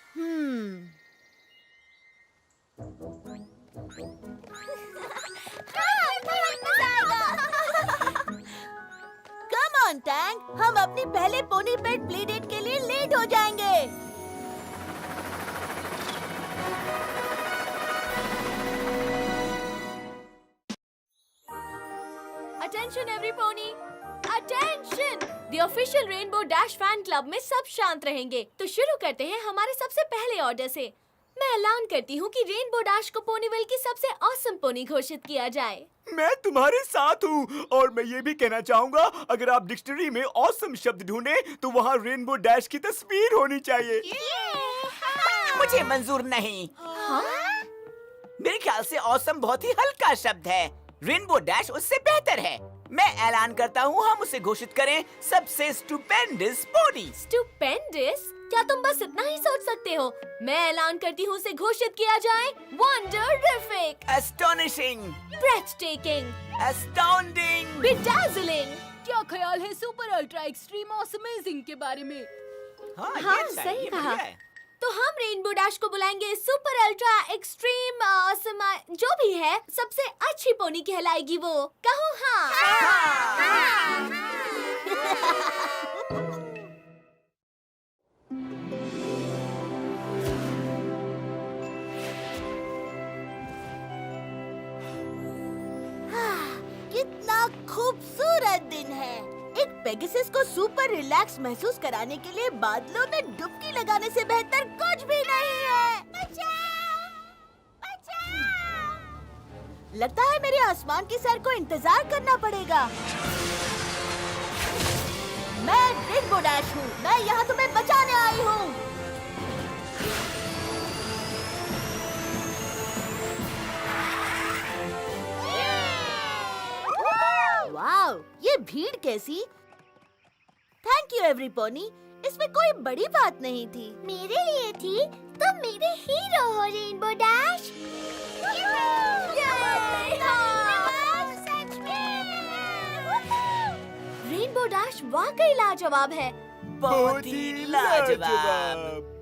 कम ऑन टैंक, हम अपनी पहले पोनी पेट प्ले डेट के लिए लेट हो जाएंगे। Attention every pony, attention! The official Rainbow Dash fan club में सब शांत रहेंगे। तो शुरू करते हैं हमारे सबसे पहले ऑर्डर से। मैं ऐलान करती हूँ कि रेनबो डैश को पोनीविल की सबसे ऑसम पोनी घोषित किया जाए। मैं तुम्हारे साथ हूँ और मैं ये भी कहना चाहूँगा, अगर आप डिक्शनरी में ऑसम शब्द ढूंढें तो वहाँ रेनबो डैश की तस्वीर होनी चाहिए। मुझे मंजूर नहीं। मेरे ख्याल से ऑसम बहुत ही हल्का शब्द है। रेनबो डैश उससे बेहतर है। मैं ऐलान करता हूँ हम उसे घोषित करें सबसे स्टुपेंडस पोनी। स्टुपेंडस? क्या तुम बस इतना ही सोच सकते हो? मैं ऐलान करती हूँ उसे घोषित किया जाए वंडरफिक, एस्टोनिशिंग, ब्रेथटेकिंग, एस्टाउंडिंग, बेडाजलिंग। क्या ख्याल है सुपर अल्ट्रा एक्सट्रीम ऑसमेजिंग के बारे में? हाँ, हाँ, ये अच्छा है, सही ये कहा। बढ़िया है। तो हम रेनबो डैश को बुलाएंगे सुपर अल्ट्रा एक्सट्रीम ऑसम, जो भी है सबसे अच्छी पोनी कहलाएगी वो। कहो हाँ। कितना खूबसूरत दिन है। एक पेगासस को सुपर रिलैक्स महसूस कराने के लिए बादलों में डुबकी लगाने से बेहतर कुछ भी नहीं है। बचाओ! बचाओ! लगता है मेरे आसमान की सैर को इंतजार करना पड़ेगा। मैं रेनबो डैश हूँ, मैं यहाँ तुम्हें बचाने आई हूँ। वाव, ये भीड़ कैसी! थैंक यू एवरी पोनी, इसमें कोई बड़ी बात नहीं थी। मेरे लिए थी। तुम मेरे हीरो हो रेनबो डैश। रेनबो डैश वाकई लाजवाब है। बहुत ही लाजवाब।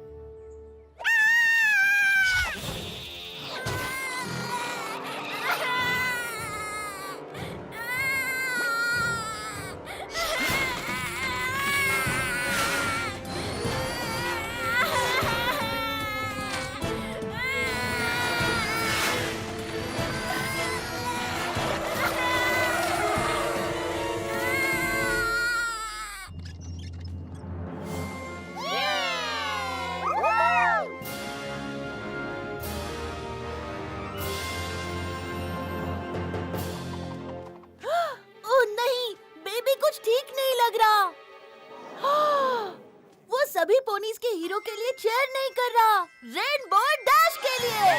सभी पोनीज के हीरो के लिए चीयर नहीं कर रहा, रेनबो डैश के लिए।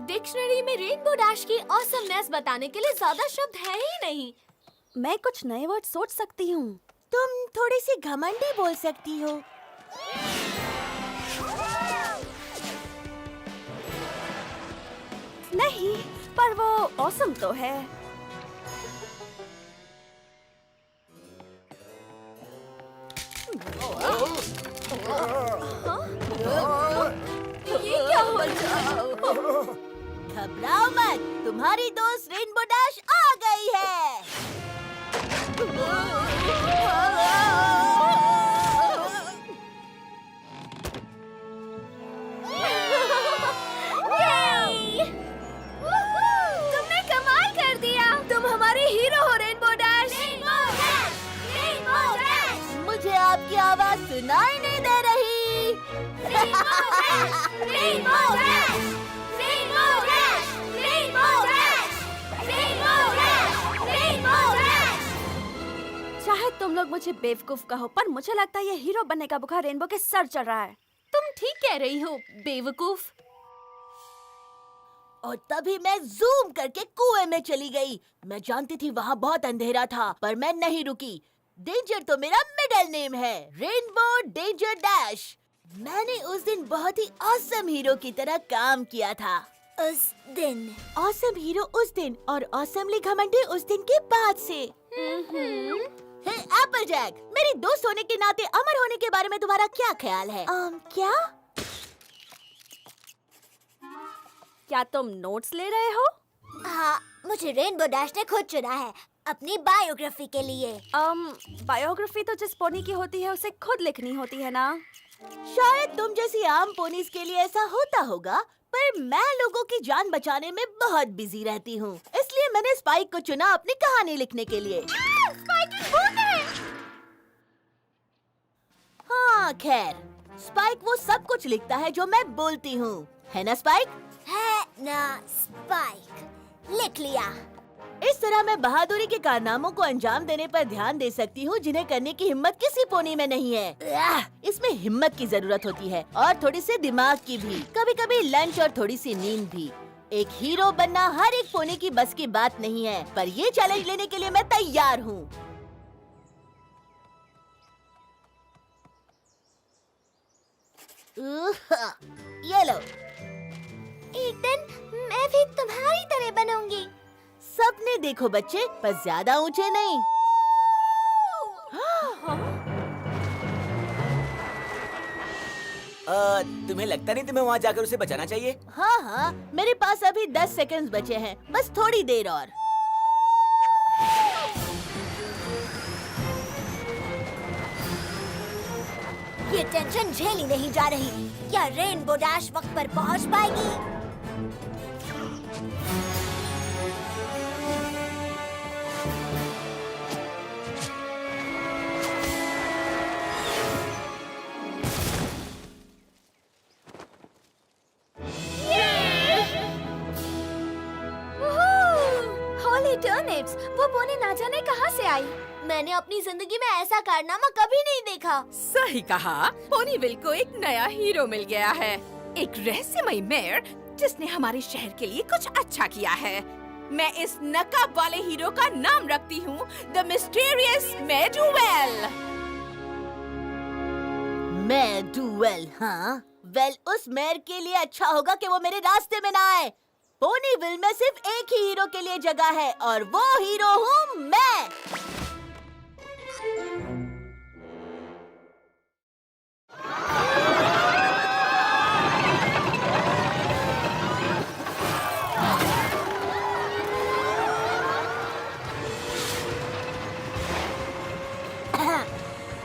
डिक्शनरी में रेनबो डैश की ऑसमनेस बताने के लिए ज्यादा शब्द है ही नहीं। मैं कुछ नए वर्ड सोच सकती हूँ। तुम थोड़ी सी घमंडी बोल सकती हो। नहीं, पर वो ऑसम तो है। ये क्या हो रहा? घबराओ मत, तुम्हारी दोस्त रेनबो डैश आ गई है। तुमने कमाल कर दिया। तुम हमारे हीरो हो रेनबो डैश। मुझे आपकी आवाज सुनाई नहीं दे रही। चाहे तुम लोग मुझे बेवकूफ कहो, पर मुझे लगता है ये हीरो बनने का बुखार रेनबो के सर चढ़ रहा है। तुम ठीक कह रही हो बेवकूफ। और तभी मैं जूम करके कुएं में चली गई। मैं जानती थी वहाँ बहुत अंधेरा था, पर मैं नहीं रुकी। डेंजर तो मेरा मिडिल नेम है, रेनबो डेंजर डैश। मैंने उस दिन बहुत ही ऑसम हीरो की तरह काम किया था। उस दिन ऑसम हीरो उस दिन और ऑसमली घमंडी उस दिन के बाद से। हे एप्पल जैक, मेरी दोस्त होने के नाते अमर होने के बारे में तुम्हारा क्या ख्याल है? क्या? क्या तुम नोट्स ले रहे हो? हाँ, मुझे रेनबो डैश ने खुद चुना है अपनी बायोग्राफी के लिए। बायोग्राफी तो जिस पोनी की होती है उसे खुद लिखनी होती है ना। शायद तुम जैसी आम पोनीज के लिए ऐसा होता होगा, पर मैं लोगों की जान बचाने में बहुत बिजी रहती हूँ, इसलिए मैंने स्पाइक को चुना अपनी कहानी लिखने के लिए। हाँ खैर, स्पाइक वो सब कुछ लिखता है जो मैं बोलती हूँ, है ना स्पाइक? है ना स्पाइक, लिख लिया। इस तरह मैं बहादुरी के कारनामों को अंजाम देने पर ध्यान दे सकती हूँ जिन्हें करने की हिम्मत किसी पोनी में नहीं है। इसमें हिम्मत की जरूरत होती है और थोड़ी सी दिमाग की भी, कभी कभी लंच और थोड़ी सी नींद भी। एक हीरो बनना हर एक पोनी की बस की बात नहीं है, पर ये चैलेंज लेने के लिए मैं तैयार हूँ। ये लो। एक दिन मैं भी तुम्हारी तरह बनूंगी। सपने देखो बच्चे, पर ज्यादा ऊंचे नहीं। तुम्हें लगता नहीं तुम्हें वहाँ जाकर उसे बचाना चाहिए? हाँ हाँ, मेरे पास अभी 10 सेकंड्स बचे हैं, बस थोड़ी देर और। ये टेंशन झेली नहीं जा रही। क्या रेनबो डैश वक्त पर पहुंच पाएगी? टर्निप्स, वो पोनी ना जाने कहाँ से आई। मैंने अपनी जिंदगी में ऐसा कारनामा कभी नहीं देखा। सही कहा, पोनीविल को एक नया हीरो मिल गया है, एक रहस्यमयी मेयर जिसने हमारे शहर के लिए कुछ अच्छा किया है। मैं इस नकाब वाले हीरो का नाम रखती हूँ द मिस्टीरियस मेडुवेल। मेडुवेल, हाँ? वेल, उस मेयर के लिए अच्छा होगा कि वो मेरे रास्ते में ना आए। पोनीविल में सिर्फ एक ही हीरो के लिए जगह है और वो हीरो हूँ मैं।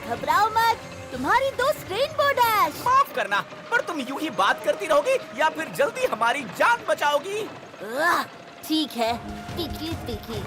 घबराओ मत, तुम्हारी दोस्त रेनबो डैश। माफ करना, पर तुम यूं ही बात करती रहोगी या फिर जल्दी हमारी जान बचाओगी? ठीक है, टिकी टिकी।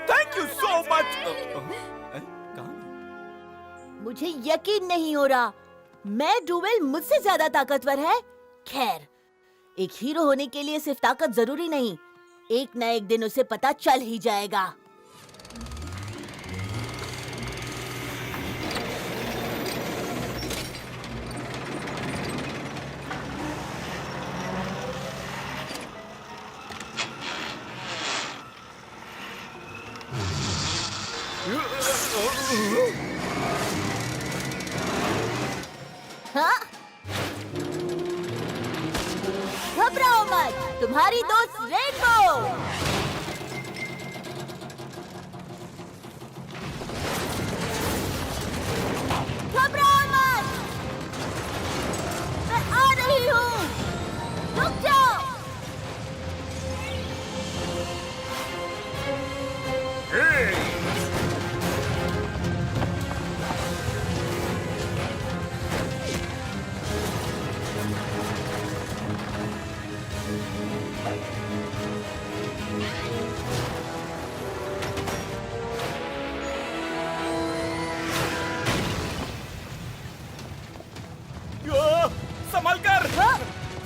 Thank you so much. मुझे यकीन नहीं हो रहा, मैं डुवेल मुझसे ज्यादा ताकतवर है। खैर, एक हीरो होने के लिए सिर्फ ताकत जरूरी नहीं, एक न एक दिन उसे पता चल ही जाएगा। हाँ? घबराओ मत, तुम्हारी दोस्त रेनबो। घबराओ मत, मैं आ रही हूँ, रुक जाओ। संभल कर,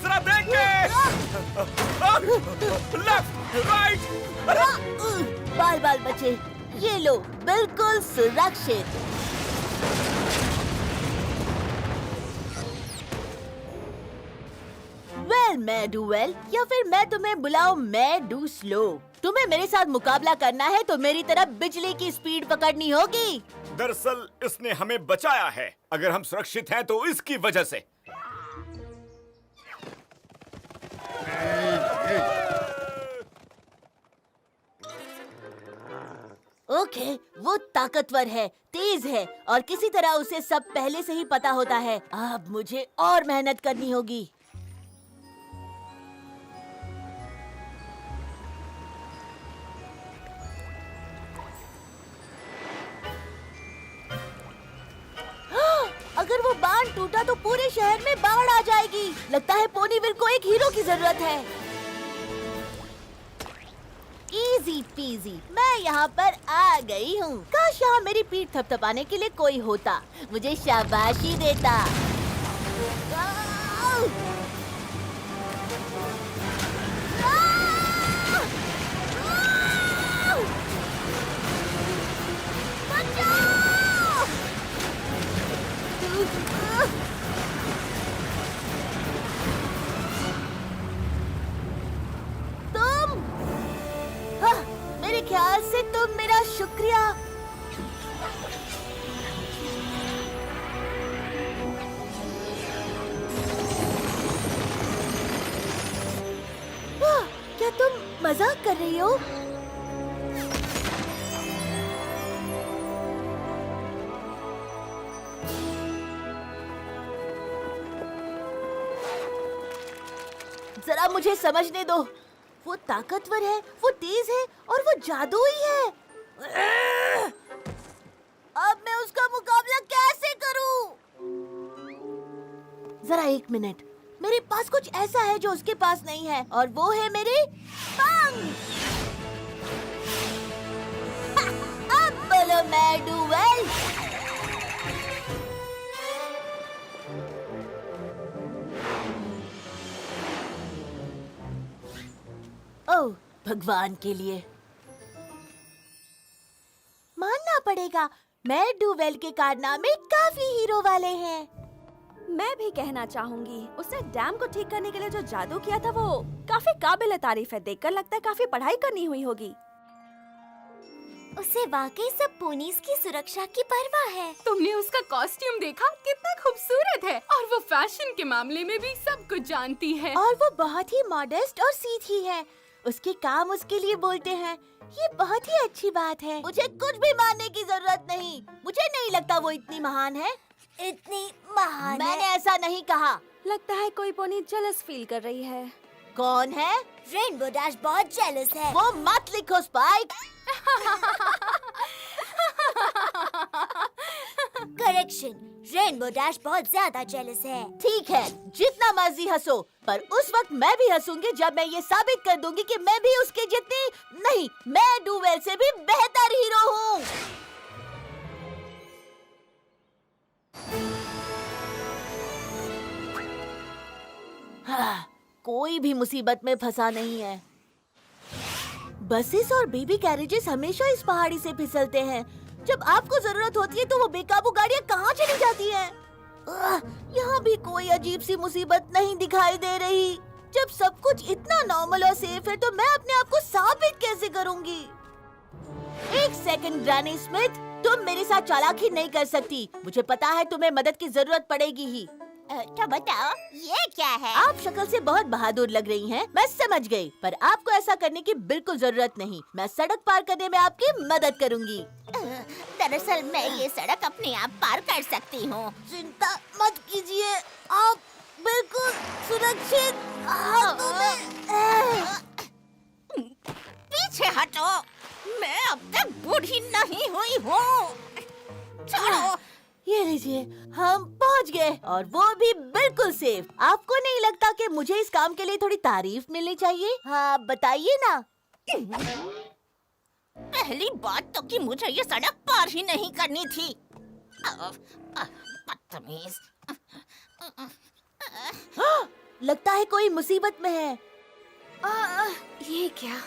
जरा देख के। Left right. बाल बाल बचे, ये लो, बिल्कुल सुरक्षित। मैं डू वेल, या फिर मैं तुम्हें बुलाऊं मैं डू स्लो। तुम्हें मेरे साथ मुकाबला करना है तो मेरी तरह बिजली की स्पीड पकड़नी होगी। दरअसल इसने हमें बचाया है, अगर हम सुरक्षित हैं तो इसकी वजह से। ओके, वो ताकतवर है, तेज है और किसी तरह उसे सब पहले से ही पता होता है। अब मुझे और मेहनत करनी होगी। अगर वो बांध टूटा तो पूरे शहर में बाढ़ आ जाएगी। लगता है पोनीविल को एक हीरो की जरूरत है। इजी पीजी, मैं यहाँ पर आ गई हूँ। काश यहाँ मेरी पीठ थपथपाने के लिए कोई होता, मुझे शाबाशी देता। तुम, हाँ, मेरे ख्याल से तुम मेरा शुक्रिया। क्या तुम मजाक कर रही हो? जरा मुझे समझने दो। वो ताकतवर है, वो तेज है और वो जादुई है। अब मैं उसका मुकाबला कैसे करूं? जरा एक मिनट, मेरे पास कुछ ऐसा है जो उसके पास नहीं है, और वो है मेरे पंख। अब बोलो मैं डू वेल। ओह, भगवान के लिए मानना पड़ेगा, मैं डू वेल के कारनामे काफी हीरो वाले हैं। मैं भी कहना चाहूंगी, उसने डैम को ठीक करने के लिए जो जादू किया था वो काफी काबिल तारीफ है। देखकर लगता है काफी पढ़ाई करनी हुई होगी। उसे वाकई सब पोनीज की सुरक्षा की परवाह है। तुमने उसका कॉस्ट्यूम देखा, कितना खूबसूरत है, और वो फैशन के मामले में भी सब कुछ जानती है। और वो बहुत ही मॉडेस्ट और सीधी है। उसके काम उसके लिए बोलते हैं, ये बहुत ही अच्छी बात है। मुझे कुछ भी मानने की जरूरत नहीं। मुझे नहीं लगता वो इतनी महान है। इतनी महान मैंने है। ऐसा नहीं कहा। लगता है कोई पोनी जेलस फील कर रही है। कौन है? रेनबो डैश बहुत जेलस है। वो मत लिखो स्पाइक। करेक्शन, रेनबो डैश बहुत ज्यादा जेलस है। ठीक है, जितना मर्जी हंसो, पर उस वक्त मैं भी हंसूंगी जब मैं ये साबित कर दूंगी कि मैं भी उसके जितनी नहीं, मैं डुवेल से भी बेहतर हीरो हूँ। हाँ, कोई भी मुसीबत में फंसा नहीं है। बसेस और बेबी कैरेजेस हमेशा इस पहाड़ी से फिसलते हैं। जब आपको जरूरत होती है तो वो बेकाबू गाड़ियाँ कहाँ चली जाती हैं? यहाँ भी कोई अजीब सी मुसीबत नहीं दिखाई दे रही। जब सब कुछ इतना नॉर्मल और सेफ है तो मैं अपने आप को साबित कैसे करूँगी? एक सेकंड ग्रैनी स्मिथ, तुम मेरे साथ चालाकी नहीं कर सकती। मुझे पता है तुम्हें मदद की जरूरत पड़ेगी ही। तो बताओ ये क्या है? आप शक्ल से बहुत बहादुर लग रही हैं, मैं समझ गई, पर आपको ऐसा करने की बिल्कुल जरूरत नहीं। मैं सड़क पार करने में आपकी मदद करूंगी। दरअसल मैं ये सड़क अपने आप पार कर सकती हूँ। चिंता मत कीजिए, आप बिल्कुल सुरक्षित हाथों में। पीछे हटो, मैं अब तक बूढ़ी नहीं हुई हूँ। छोड़ो। ये लीजिए, हम पहुंच गए, और वो भी बिल्कुल सेफ। आपको नहीं लगता कि मुझे इस काम के लिए थोड़ी तारीफ मिलनी चाहिए? हाँ, बताइए ना। पहली बात तो कि मुझे ये सड़क पार ही नहीं करनी थी। बदतमीज। लगता है कोई मुसीबत में है। ये क्या?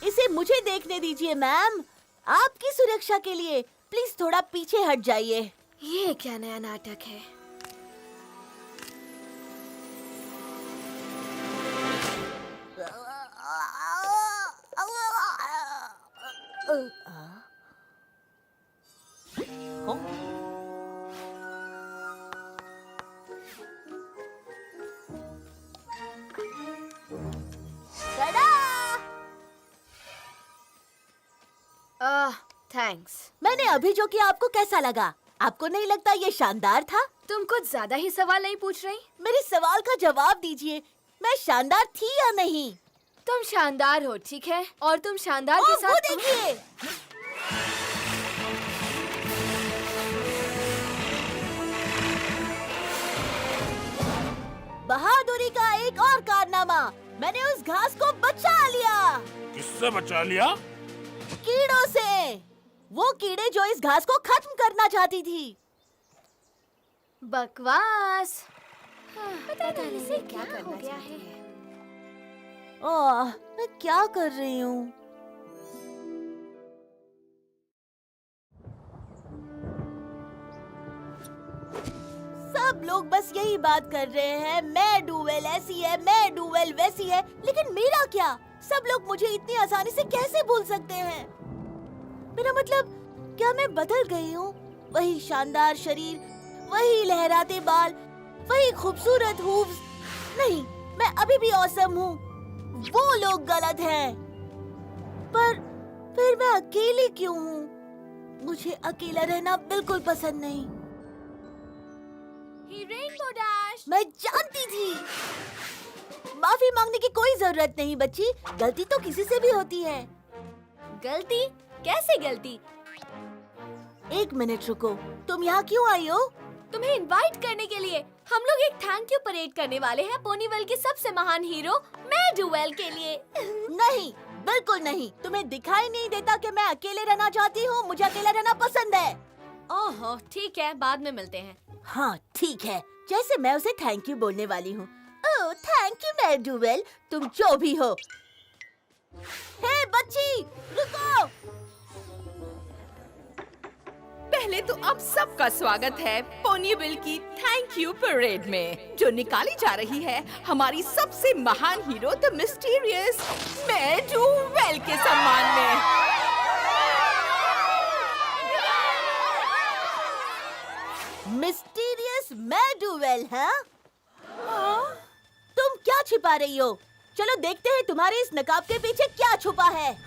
इसे मुझे देखने दीजिए मैम, आपकी सुरक्षा के लिए। प्लीज थोड़ा पीछे हट जाइए। ये क्या नया नाटक है? थैंक्स। मैंने अभी जो किया आपको कैसा लगा? आपको नहीं लगता ये शानदार था? तुम कुछ ज्यादा ही सवाल नहीं पूछ रही? मेरे सवाल का जवाब दीजिए, मैं शानदार थी या नहीं? तुम शानदार हो, ठीक है, और तुम शानदार के वो साथ देखिए। बहादुरी का एक और कारनामा, मैंने उस घास को बचा लिया। किससे बचा लिया? कीड़ों से, वो कीड़े जो इस घास को खत्म करना चाहती थी। बकवास। पता नहीं इसे क्या हो गया है। ओह, मैं क्या कर रही हूँ? सब लोग बस यही बात कर रहे हैं, मैं डुवेल ऐसी है, मैं डुवेल वैसी है, लेकिन मेरा क्या? सब लोग मुझे इतनी आसानी से कैसे भूल सकते हैं? मेरा मतलब, क्या मैं बदल गई हूँ? वही शानदार शरीर, वही लहराते बाल, वही खूबसूरत हूव्स। नहीं, मैं अभी भी औसम हूँ। वो लोग गलत हैं। पर फिर मैं अकेली क्यों हूँ? मुझे अकेला रहना बिल्कुल पसंद नहीं। Rainbow dash. मैं जानती थी। माफी मांगने की कोई जरूरत नहीं बच्ची, गलती तो किसी से भी होती है। गलती? कैसे गलती? एक मिनट रुको, तुम यहाँ क्यों आई हो? तुम्हें इनवाइट करने के लिए। हम लोग एक थैंक यू परेड करने वाले हैं पोनीवेल के सबसे महान हीरो मैं डुवेल के लिए। नहीं, बिल्कुल नहीं। तुम्हें दिखाई नहीं देता कि मैं अकेले रहना चाहती हूँ? मुझे अकेला रहना पसंद है। ओहो, ठीक है, बाद में मिलते हैं। हाँ ठीक है, जैसे मैं उसे थैंक यू बोलने वाली हूँ। ओह थैंक यू मैं डुवेल, तुम जो भी हो। हे बच्ची, रुको। पहले तो आप सबका स्वागत है पोनीवेल की थैंक यू परेड में, जो निकाली जा रही है हमारी सबसे महान हीरो द मिस्टीरियस मैं डुवेल के सम्मान में। मिस्टीरियस मैं डुवेल, हाँ? तुम क्या छिपा रही हो? चलो देखते हैं तुम्हारे इस नकाब के पीछे क्या छुपा है।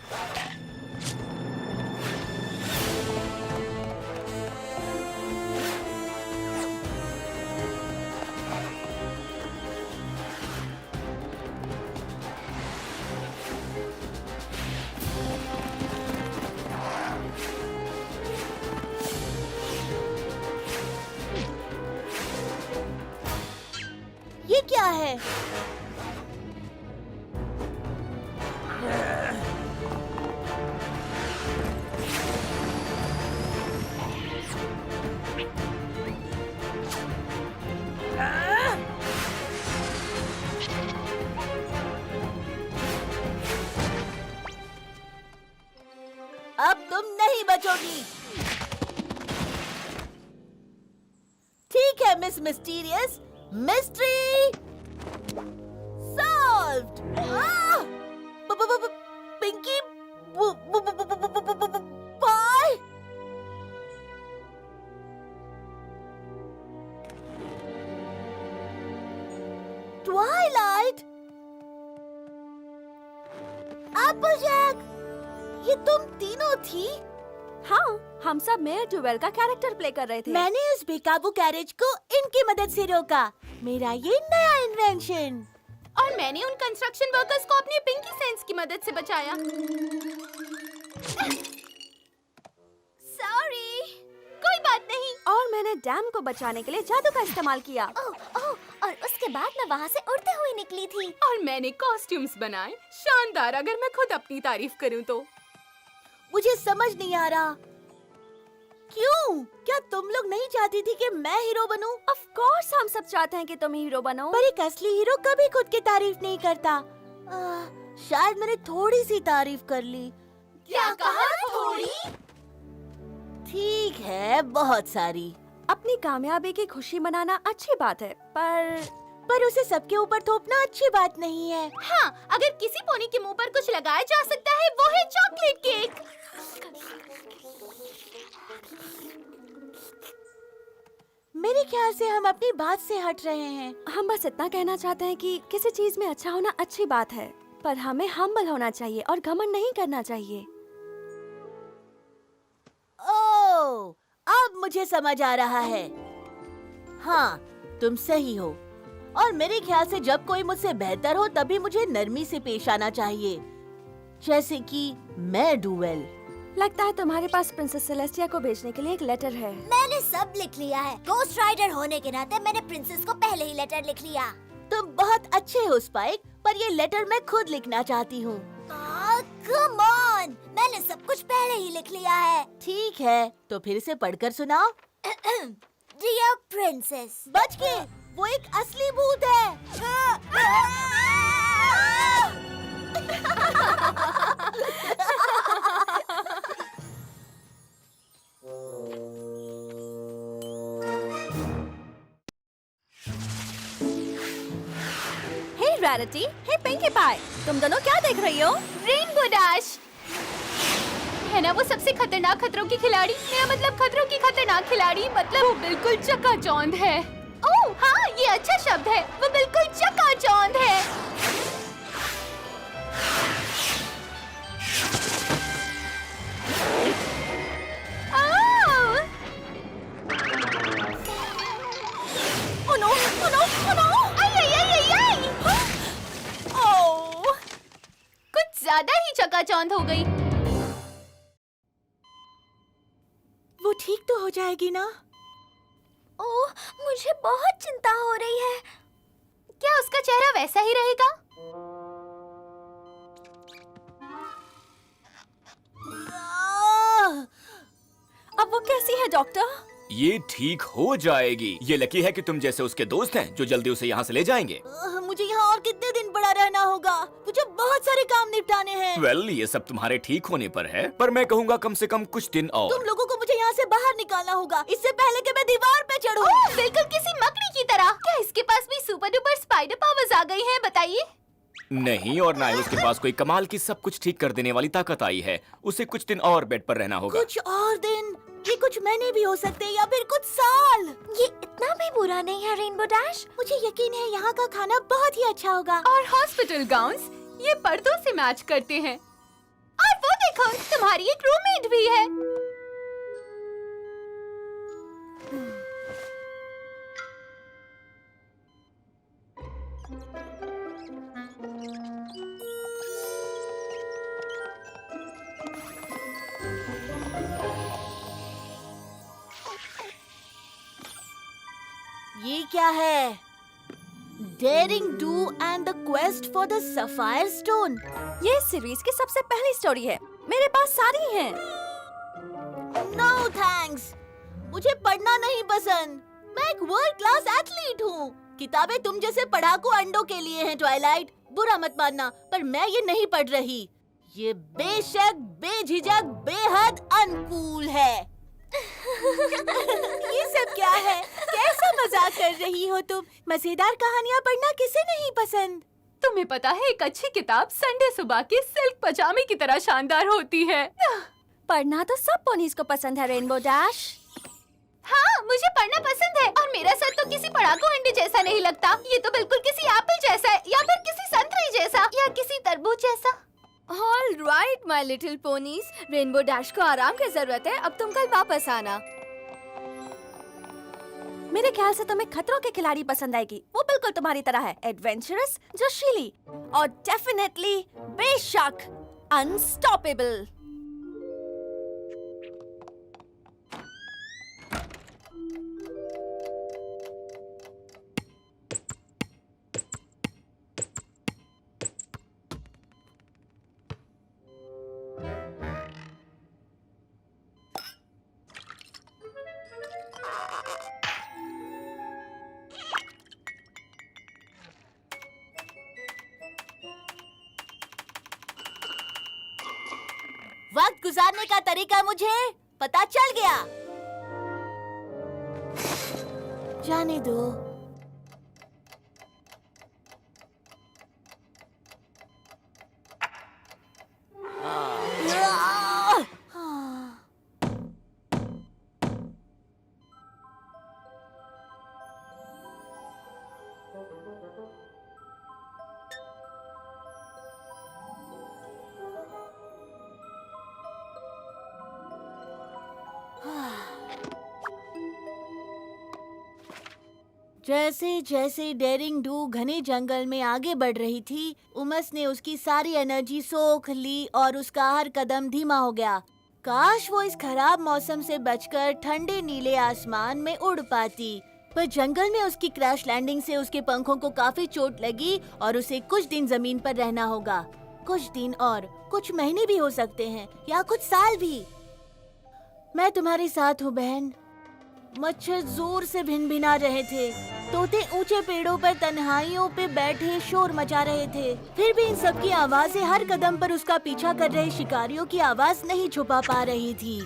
क्या है? अब तुम नहीं बचोगी। ठीक है miss mysterious, mystery solved. Pinkie Pie. Twilight, Applejack, ये तुम तीनों थी? हाँ, हम सब मेयर ड्यूवेल का कैरेक्टर प्ले कर रहे थे। मैंने उस बेकाबू कैरेज को इनकी मदद से रोका। मेरा ये नया इन्वेंशन। और मैंने उन कंस्ट्रक्शन वर्कर्स को अपनी पिंकी सेंस की मदद से बचाया। सॉरी। कोई बात नहीं। और मैंने डैम को बचाने के लिए जादू का इस्तेमाल किया। और उसके बाद मैं वहाँ से उड़ते हुए निकली थी। और मैंने कॉस्ट्यूम्स बनाए, शानदार, अगर मैं खुद अपनी तारीफ करूं तो। मुझे समझ नहीं आ रहा, क्यों? क्या तुम लोग नहीं चाहती थी कि मैं हीरो बनूं? ऑफ कोर्स हम सब चाहते हैं कि तुम हीरो बनो। पर एक असली हीरो कभी खुद की तारीफ नहीं करता। शायद मैंने थोड़ी सी तारीफ कर ली। क्या कहा? थोड़ी? ठीक है, बहुत सारी। अपनी कामयाबी की खुशी मनाना अच्छी बात है, पर उसे सबके ऊपर थोपना अच्छी बात नहीं है। हाँ, अगर किसी पोनी के मुंह पर कुछ लगाया जा सकता है वो है चॉकलेट केक। मेरे ख्याल से हम अपनी बात से हट रहे हैं। हम बस इतना कहना चाहते हैं कि किसी चीज में अच्छा होना अच्छी बात है, पर हमें हम्बल होना चाहिए और घमंड नहीं करना चाहिए। ओह, अब मुझे समझ आ रहा है। हाँ, तुम सही हो। और मेरे ख्याल से जब कोई मुझसे बेहतर हो तभी मुझे नरमी से पेश आना चाहिए, जैसे कि मैं ड्यूवेल। लगता है तुम्हारे पास प्रिंसेस सेलेस्टिया को भेजने के लिए एक लेटर है। मैंने सब लिख लिया है। गोस्ट राइडर होने के नाते मैंने प्रिंसेस को पहले ही लेटर लिख लिया। तुम बहुत अच्छे हो स्पाइक, पर ये लेटर मैं खुद लिखना चाहती हूँ। कम ऑन, मैंने सब कुछ पहले ही लिख लिया है। ठीक है, तो फिर से पढ़कर सुनाओ। डियर प्रिंसेस, बच गए, वो एक असली भूत है। हे रैरिटी, हे पिंकी पाई, तुम दोनों क्या देख रही हो? रेनबो डैश है ना वो सबसे खतरनाक खतरों की खिलाड़ी। मेरा मतलब खतरों की खतरनाक खिलाड़ी, मतलब वो बिल्कुल चकाचौंध है। ओह हाँ, ये अच्छा शब्द है, वो बिल्कुल चकाचौंध है। Oh no, oh no, oh no! कुछ ज्यादा ही चकाचौंध हो गई। वो ठीक तो हो जाएगी ना? ओह, मुझे बहुत चिंता हो रही है। क्या उसका चेहरा वैसा ही रहेगा? अब वो कैसी है डॉक्टर? ये ठीक हो जाएगी। ये लकी है कि तुम जैसे उसके दोस्त हैं जो जल्दी उसे यहाँ से ले जाएंगे। मुझे यहाँ और कितने दिन पड़ा रहना होगा? मुझे बहुत सारे काम निपटाने हैं। वेल, ये सब तुम्हारे ठीक होने पर है, पर मैं कहूँगा कम से कम कुछ दिन और। तुम लोगों को मुझे यहाँ से बाहर निकालना होगा, इससे पहले कि मैं दीवार पे चढ़ूं। बिल्कुल किसी मकड़ी की तरह। क्या इसके पास भी सुपर डुपर स्पाइडर पावर्स आ गई हैं? बताइए। नहीं, और ना ही उसके पास कोई कमाल की सब कुछ ठीक कर देने वाली ताकत आई है। उसे कुछ दिन और बेड पर रहना होगा। कुछ और दिन? ये कुछ महीने भी हो सकते हैं या फिर कुछ साल। ये इतना भी बुरा नहीं है रेनबो डैश। मुझे यकीन है यहाँ का खाना बहुत ही अच्छा होगा। और हॉस्पिटल गाउन्स ये पर्दों से मैच करते हैं। और वो देखो, तुम्हारी एक रूममेट भी है। ये क्या है? Daring Do and the quest for the sapphire stone. ये सीरीज की सबसे पहली स्टोरी है, मेरे पास सारी हैं। नो थैंक्स, मुझे पढ़ना नहीं पसंद। मैं एक वर्ल्ड क्लास एथलीट हूँ। किताबें तुम जैसे पढ़ाकू अंडों के लिए हैं ट्वाइलाइट। बुरा मत मानना, पर मैं ये नहीं पढ़ रही। ये बेशक, बेझिझक, बेहद अनकूल है। ये सब क्या है? कैसा मजाक कर रही हो तुम? मजेदार कहानियाँ पढ़ना किसे नहीं पसंद? तुम्हें पता है एक अच्छी किताब संडे सुबह के सिल्क पजामे की तरह शानदार होती है। पढ़ना तो सब पोनीज को पसंद है रेनबो डैश। हाँ, मुझे पढ़ना पसंद है और मेरा सर तो किसी पढ़ाकू अंडे जैसा नहीं लगता। ये तो बिल्कुल किसी एप्पल जैसा है, या फिर किसी संतरे जैसा, या किसी तरबूज जैसा। All right my little ponies, rainbow dash को आराम की जरूरत है। अब तुम कल वापस आना। मेरे ख्याल से तुम्हें खतरों के खिलाड़ी पसंद आएगी। वो बिल्कुल तुम्हारी तरह है, एडवेंचरस, जोशीली और डेफिनेटली बेशक अनस्टॉपेबल। वक्त गुजारने का तरीका मुझे पता चल गया। जाने दो। जैसे जैसे डेयरिंग डू घने जंगल में आगे बढ़ रही थी, उमस ने उसकी सारी एनर्जी सोख ली और उसका हर कदम धीमा हो गया। काश वो इस खराब मौसम से बचकर ठंडे नीले आसमान में उड़ पाती, पर जंगल में उसकी क्रैश लैंडिंग से उसके पंखों को काफी चोट लगी और उसे कुछ दिन जमीन पर रहना होगा। कुछ दिन और कुछ महीने भी हो सकते हैं, या कुछ साल भी। मैं तुम्हारे साथ हूँ बहन। मच्छर जोर से भिनभिना रहे थे। तोते ऊंचे पेड़ों पर तन्हाइयों पे बैठे शोर मचा रहे थे। फिर भी इन सब की आवाजें हर कदम पर उसका पीछा कर रहे शिकारियों की आवाज नहीं छुपा पा रही थी।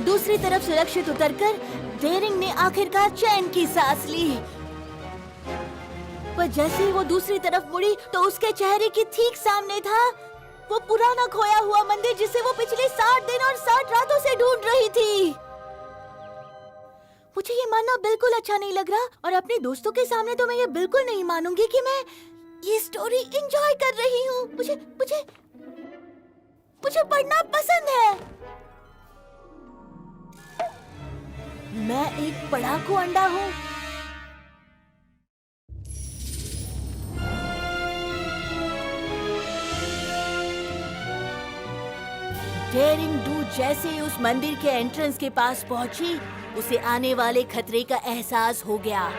दूसरी तरफ सुरक्षित उतरकर डेयरिंग ने आखिरकार चैन की सांस ली। पर जैसे ही वो दूसरी तरफ मुड़ी तो उसके चेहरे के ठीक सामने था वो पुराना खोया हुआ मंदिर जिसे वो पिछले 60 दिन और 60 रातों से ढूंढ रही थी। मुझे ये मानना बिल्कुल अच्छा नहीं लग रहा, और अपने दोस्तों के सामने तो मैं ये बिल्कुल नहीं मानूंगी कि मैं ये स्टोरी एंजॉय कर रही हूँ। मुझे मुझे मुझे पढ़ना पसंद है। मैं एक पढ़ाकू अंडा हूँ। डेयरिंग डू जैसे ही उस मंदिर के एंट्रेंस के पास पहुंची, उसे आने वाले खतरे का एहसास हो गया।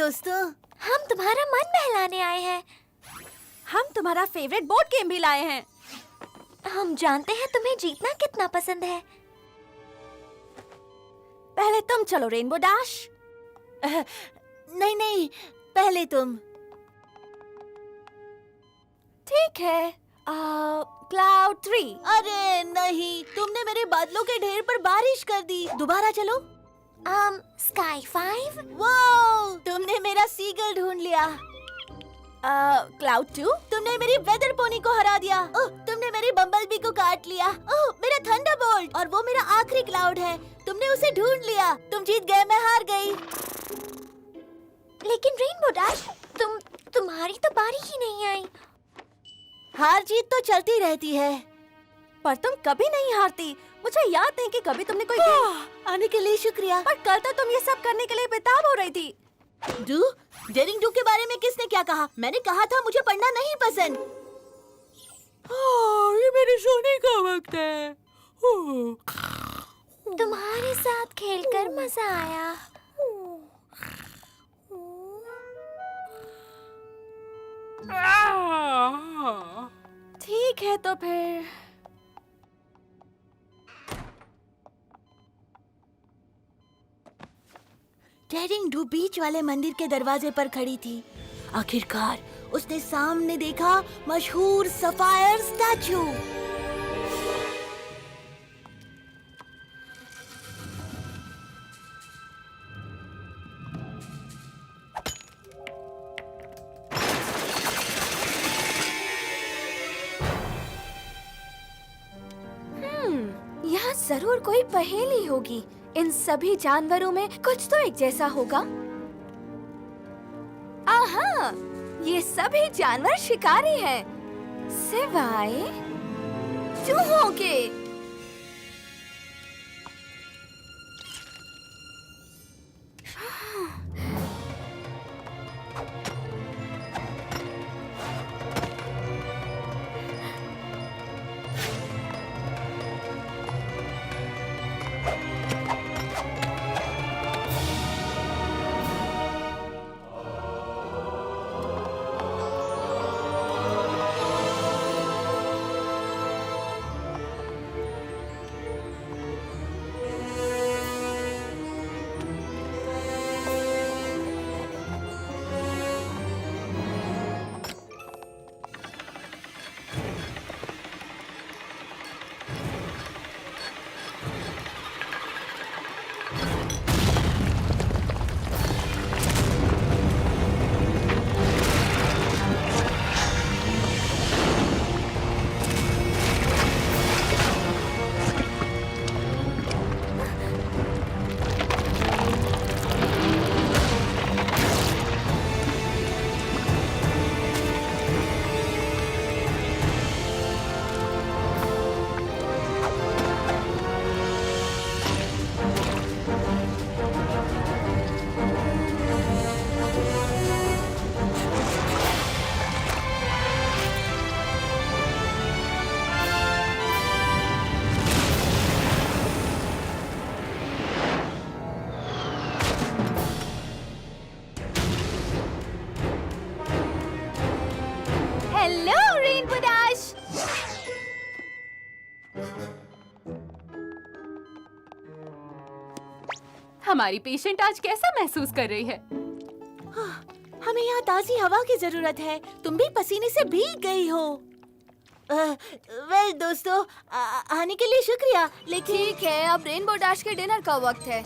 दोस्तों। हम तुम्हारा मन बहलाने आए हैं। हम तुम्हारा फेवरेट बोर्ड गेम भी लाए हैं। हम जानते हैं तुम्हें जीतना कितना पसंद है। पहले तुम चलो रेनबो डैश। नहीं नहीं, पहले तुम। ठीक है, क्लाउड 3। अरे नहीं, तुमने मेरे बादलों के ढेर पर बारिश कर दी। दोबारा चलो। स्काई 5। वाओ, तुमने मेरा सीगल ढूंढ लिया। क्लाउड 2। तुमने मेरी वेदर पोनी को हरा दिया। ओह, तुमने मेरी बम्बलबी को काट लिया। ओह, मेरा थंडरबोल्ट, और वो मेरा आखिरी क्लाउड है। तुमने उसे ढूंढ लिया। तुम जीत गए, मैं हार गई। लेकिन रेनबो डैश, तुम्हारी तो बारी ही नहीं आई। हार जीत तो चलती रहती है। पर तुम कभी नहीं हारती। मुझे याद नहीं कि कभी तुमने कोई आने के लिए शुक्रिया। पर कल तो तुम ये सब करने के लिए बेताब हो रही थी। डेरिंग डू के बारे में किसने क्या कहा? मैंने कहा था मुझे पढ़ना नहीं पसंद। ये मेरे सोने का वक्त है। तुम्हारे साथ खेलकर मजा आया। ठीक है तो फिर। डेरिंग डू बीच वाले मंदिर के दरवाजे पर खड़ी थी। आखिरकार उसने सामने देखा मशहूर सफायर स्टैचू। यहाँ जरूर कोई पहेली होगी। इन सभी जानवरों में कुछ तो एक जैसा होगा। आहा, ये सभी जानवर शिकारी हैं, सिवाय चूहों के। हमारी पेशेंट आज कैसा महसूस कर रही है? हमें यहाँ ताज़ी हवा की जरूरत है। तुम भी पसीने से भीग गई हो। वेल दोस्तों, आने के लिए शुक्रिया, लेकिन ठीक है, अब रेनबो डैश के डिनर का वक्त है।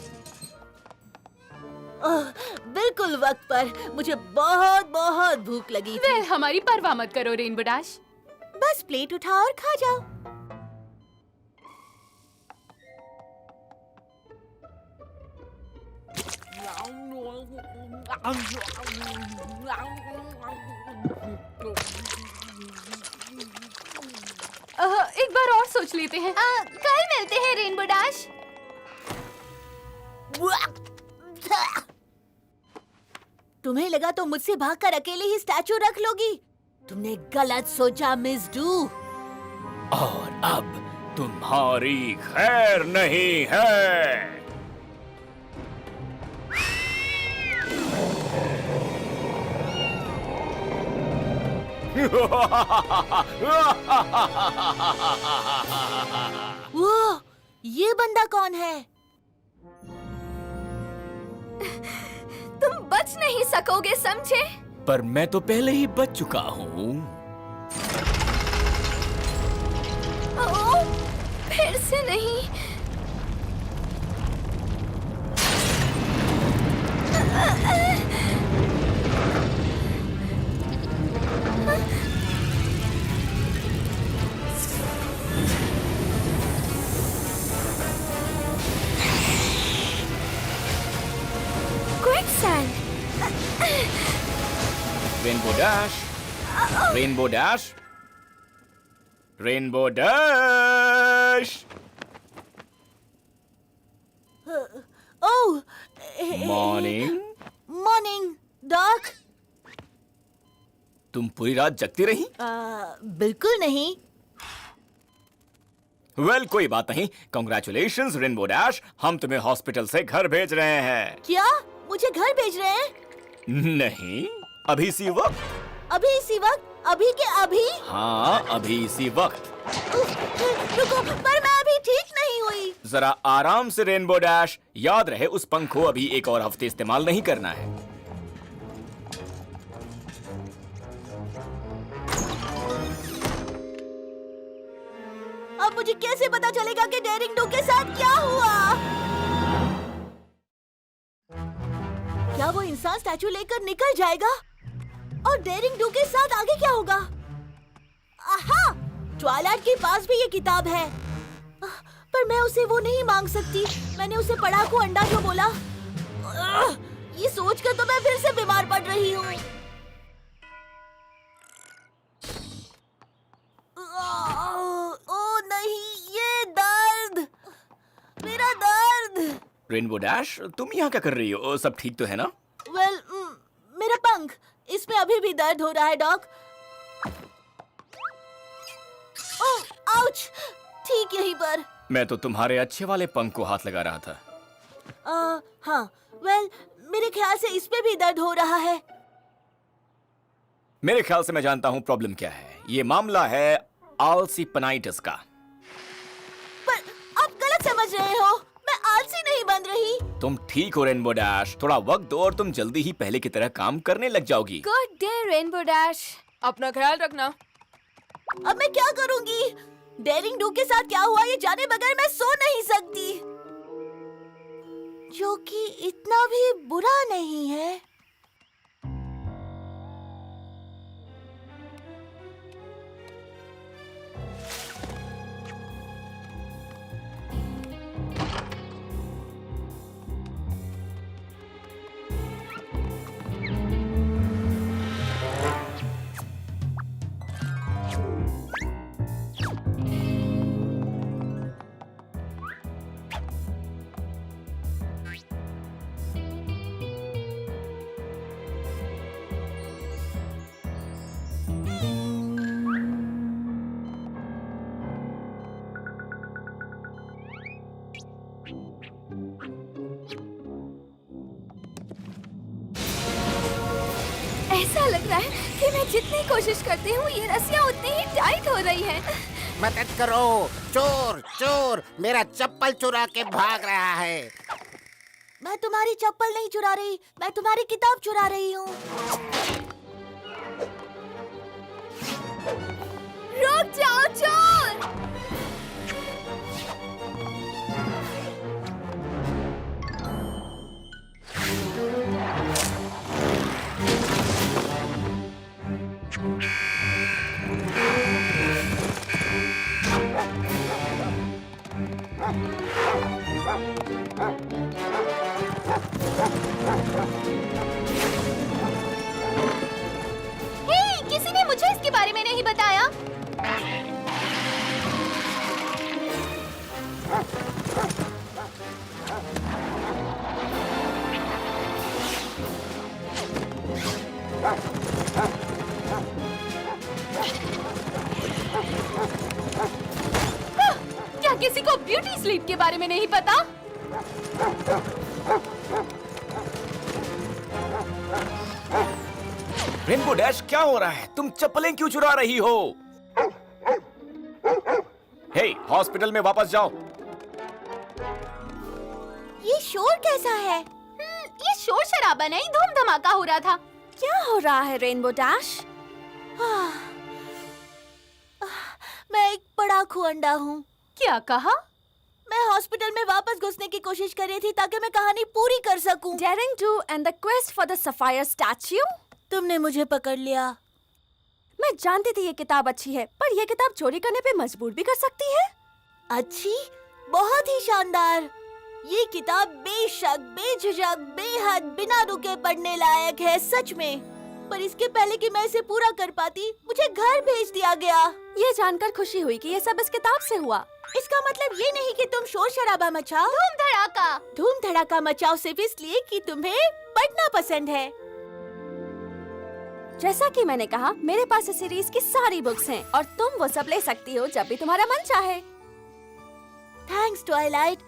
बिल्कुल वक्त पर। मुझे बहुत बहुत भूख लगी थी। हमारी परवाह मत करो रेनबो डैश। बस प्लेट उठाओ और खा जाओ। एक बार और सोच लेते हैं। कल मिलते हैं रेनबो डैश। तुम्हें लगा तो मुझसे भागकर अकेले ही स्टैचू रख लोगी? तुमने गलत सोचा मिस डू। और अब तुम्हारी खैर नहीं है। वो ये बंदा कौन है? तुम बच नहीं सकोगे, समझे? पर मैं तो पहले ही बच चुका हूँ। ओ, फिर से नहीं। Quicksand. Rainbow dash, rainbow dash, rainbow dash. Oh, morning. Morning doc. तुम पूरी रात जगती रही? बिल्कुल नहीं। वेल, कोई बात नहीं। कंग्रेचुलेशंस रेनबो डैश, हम तुम्हें हॉस्पिटल से घर भेज रहे हैं। क्या मुझे घर भेज रहे हैं? नहीं, अभी इसी वक्त। अभी इसी वक्त? अभी के अभी? हाँ, अभी इसी वक्त। रुको, पर मैं अभी ठीक नहीं हुई। जरा आराम से रेनबो डैश। याद रहे, उस पंख को अभी एक और हफ्ते इस्तेमाल नहीं करना है। अब मुझे कैसे पता चलेगा कि डेरिंग डू के साथ क्या हुआ? क्या वो इंसान स्टैचू लेकर निकल जाएगा? और डेरिंग डू के साथ आगे क्या होगा? आहा! ट्वाइलाइट के पास भी ये किताब है। पर मैं उसे वो नहीं मांग सकती। मैंने उसे पढ़ाकू अंडा जो बोला। ये सोचकर तो मैं फिर से बीमार पड़ रही हूँ। ओ नहीं, ये दर्द, मेरा दर्द। रेनबो डैश, तुम यहाँ क्या कर रही हो? सब ठीक तो है ना? वेल, मेरा पंख, इसमें अभी भी दर्द हो रहा है डॉक। ओह, आउच! ठीक यहीं पर। मैं तो तुम्हारे अच्छे वाले पंख को हाथ लगा रहा था। हाँ, वेल, मेरे ख्याल से इस पे भी दर्द हो रहा है। मेरे ख्याल से मैं जानता हूँ प्रॉब्लम क्या है। ये मामला है आलसीपनाइटिस का। पर आप गलत समझ रहे हो। मैं आलसी नहीं बन रही। तुम ठीक हो रेनबो डैश। थोड़ा वक्त दो और तुम जल्दी ही पहले की तरह काम करने लग जाओगी। Good day rainbow dash. अपना ख्याल रखना। अब मैं क्या करूंगी? डेरिंग डू के साथ क्या हुआ ये जाने बगैर मैं सो नहीं सकती। जो कि इतना भी बुरा नहीं है। ऐसा लग रहा है कि मैं जितनी कोशिश करती हूँ ये रस्सियाँ उतनी ही टाइट हो रही हैं। मदद करो, चोर चोर मेरा चप्पल चुरा के भाग रहा है। मैं तुम्हारी चप्पल नहीं चुरा रही, मैं तुम्हारी किताब चुरा रही हूँ। रुक जाओ चोर! हे, किसी ने मुझे इसके बारे में नहीं बताया। क्या किसी को ब्यूटी स्लीप के बारे में नहीं पता? रेनबो डैश, क्या हो रहा है? तुम चप्पलें क्यों चुरा रही हो? हे, हॉस्पिटल में वापस जाओ। ये शोर कैसा है? ये शोर शराबा नहीं, धूम धमाका हो रहा था। क्या हो रहा है रेनबो डैश? मैं एक पड़ाकू अंडा हूँ। क्या कहा? मैं हॉस्पिटल में वापस घुसने की कोशिश कर रही थी ताकि मैं कहानी पूरी कर सकूं। Daring Do and the Quest for the Sapphire Statue? तुमने मुझे पकड़ लिया। मैं जानती थी ये किताब अच्छी है, पर ये किताब चोरी करने पे मजबूर भी कर सकती है। अच्छी? बहुत ही शानदार। ये किताब बेशक, बेझिझक, बेहद, बिना रुके पढ़ने लायक है, सच में। पर इसके पहले कि मैं इसे पूरा कर पाती, मुझे घर भेज दिया गया। ये जानकर खुशी हुई कि ये सब इस किताब से हुआ। इसका मतलब ये नहीं कि तुम शोर शराबा मचाओ। धूम धड़ाका मचाओ सिर्फ इसलिए कि तुम्हें पढ़ना पसंद है। जैसा कि मैंने कहा, मेरे पास इस सीरीज की सारी बुक्स हैं और तुम वो सब ले सकती हो जब भी तुम्हारा मन चाहे। Thanks Twilight.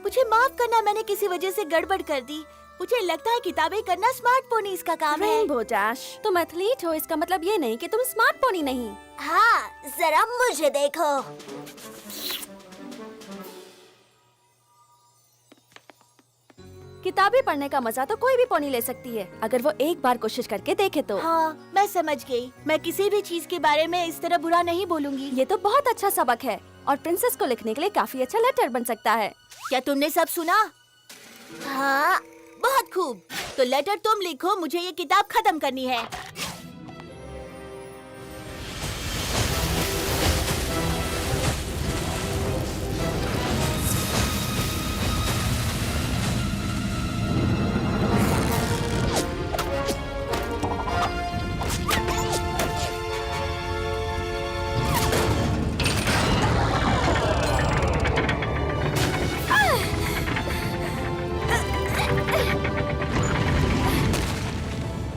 मुझे माफ करना, मैंने किसी वजह से गड़बड़ कर दी। मुझे लगता है किताबें करना स्मार्ट पोनीज का काम है। रेनबो डैश, तुम एथलीट हो, इसका मतलब ये नहीं कि तुम स्मार्ट पोनी नहीं। हाँ, जरा मुझे देखो। किताबें पढ़ने का मजा तो कोई भी पोनी ले सकती है, अगर वो एक बार कोशिश करके देखे तो। हाँ, मैं समझ गई। मैं किसी भी चीज के बारे में इस तरह बुरा नहीं बोलूंगी। ये तो बहुत अच्छा सबक है और प्रिंसेस को लिखने के लिए काफी अच्छा लेटर बन सकता है। क्या तुमने सब सुना? हाँ, बहुत खूब। तो लेटर तुम लिखो, मुझे ये किताब खत्म करनी है।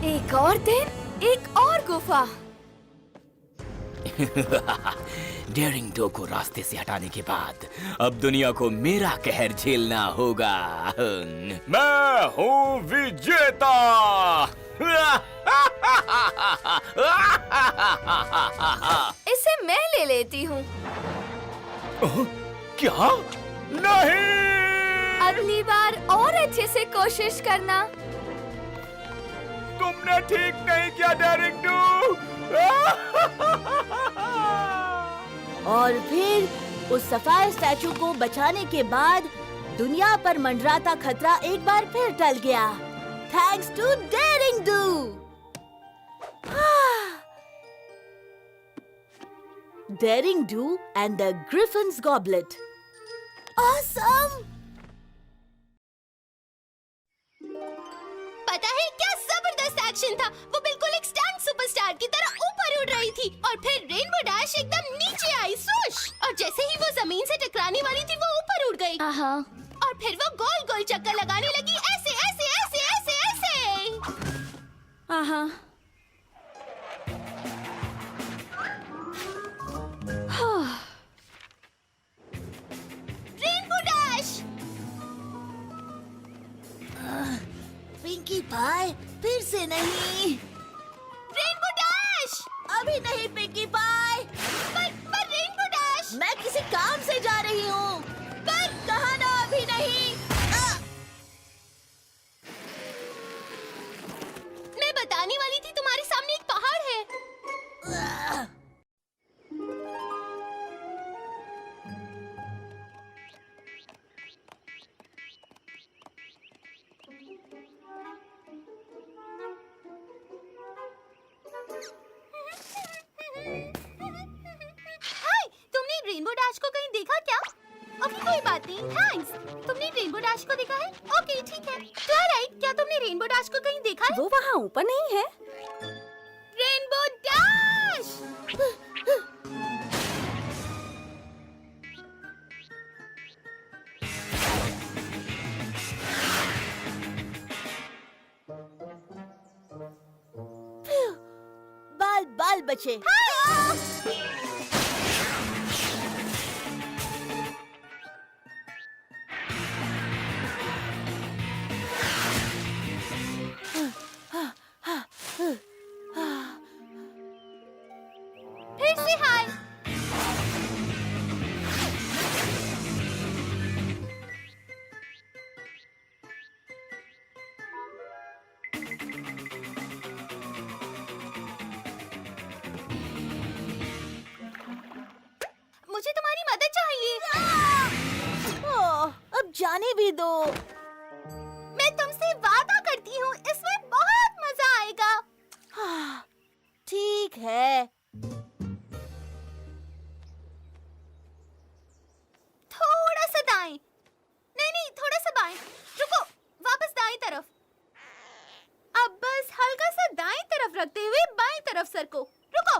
एक और दिन, एक और गुफा। डेयरिंग डो को रास्ते से हटाने के बाद अब दुनिया को मेरा कहर झेलना होगा। मैं हूँ विजेता। इसे मैं ले लेती हूँ। क्या? नहीं! अगली बार और अच्छे से कोशिश करना। तुमने ठीक नहीं किया डेयरिंग डो। और फिर उस सफायर स्टैचू को बचाने के बाद दुनिया पर मंडराता खतरा एक बार फिर टल गया, thanks to Daring Do. Daring Do and the Griffon's Goblet. Awesome! पता है क्या जबरदस्त एक्शन था। वो बिल्कुल एक स्टंट सुपरस्टार की तरह ऊपर उड़ रही थी और फिर रेनबो डैश एकदम नीचे आई, swoosh! और जैसे ही वो जमीन से टकराने वाली थी, वो ऊपर उड़ गई। और फिर वो गोल गोल चक्कर लगाने लगी, ऐसे ऐसे ऐसे ऐसे ऐसे। Rainbow dash! पिंकी पाई, फिर से नहीं। Rainbow dash! अभी नहीं पिंकी पाई। पर रेनबो डैश! मैं किसी काम से जा रही हूँ। पर कहा ना, अभी नहीं। मैं बताने वाली थी, तुम्हारे सामने एक पहाड़ है। हाय, तुमने रेनबो डैश को कहीं देखा क्या? ओके, कोई बात नहीं, थैंक्स। तुमने रेनबो डैश को देखा है? ओके, ठीक है। ट्वाइलाइट, क्या तुमने रेनबो डैश को कहीं देखा है? वो वहाँ ऊपर नहीं है। Rainbow dash! बाल बाल बचे। से हाय। मुझे तुम्हारी मदद चाहिए। अब जाने भी दो। मैं तुमसे वादा करती हूँ, इसमें बहुत मजा आएगा। ठीक है। थोड़ा सा दाएं। नहीं, थोड़ा सा बाएं। रुको, वापस दाएं तरफ। अब बस हल्का सा दाएं तरफ रखते हुए बाएं तरफ सरको। रुको।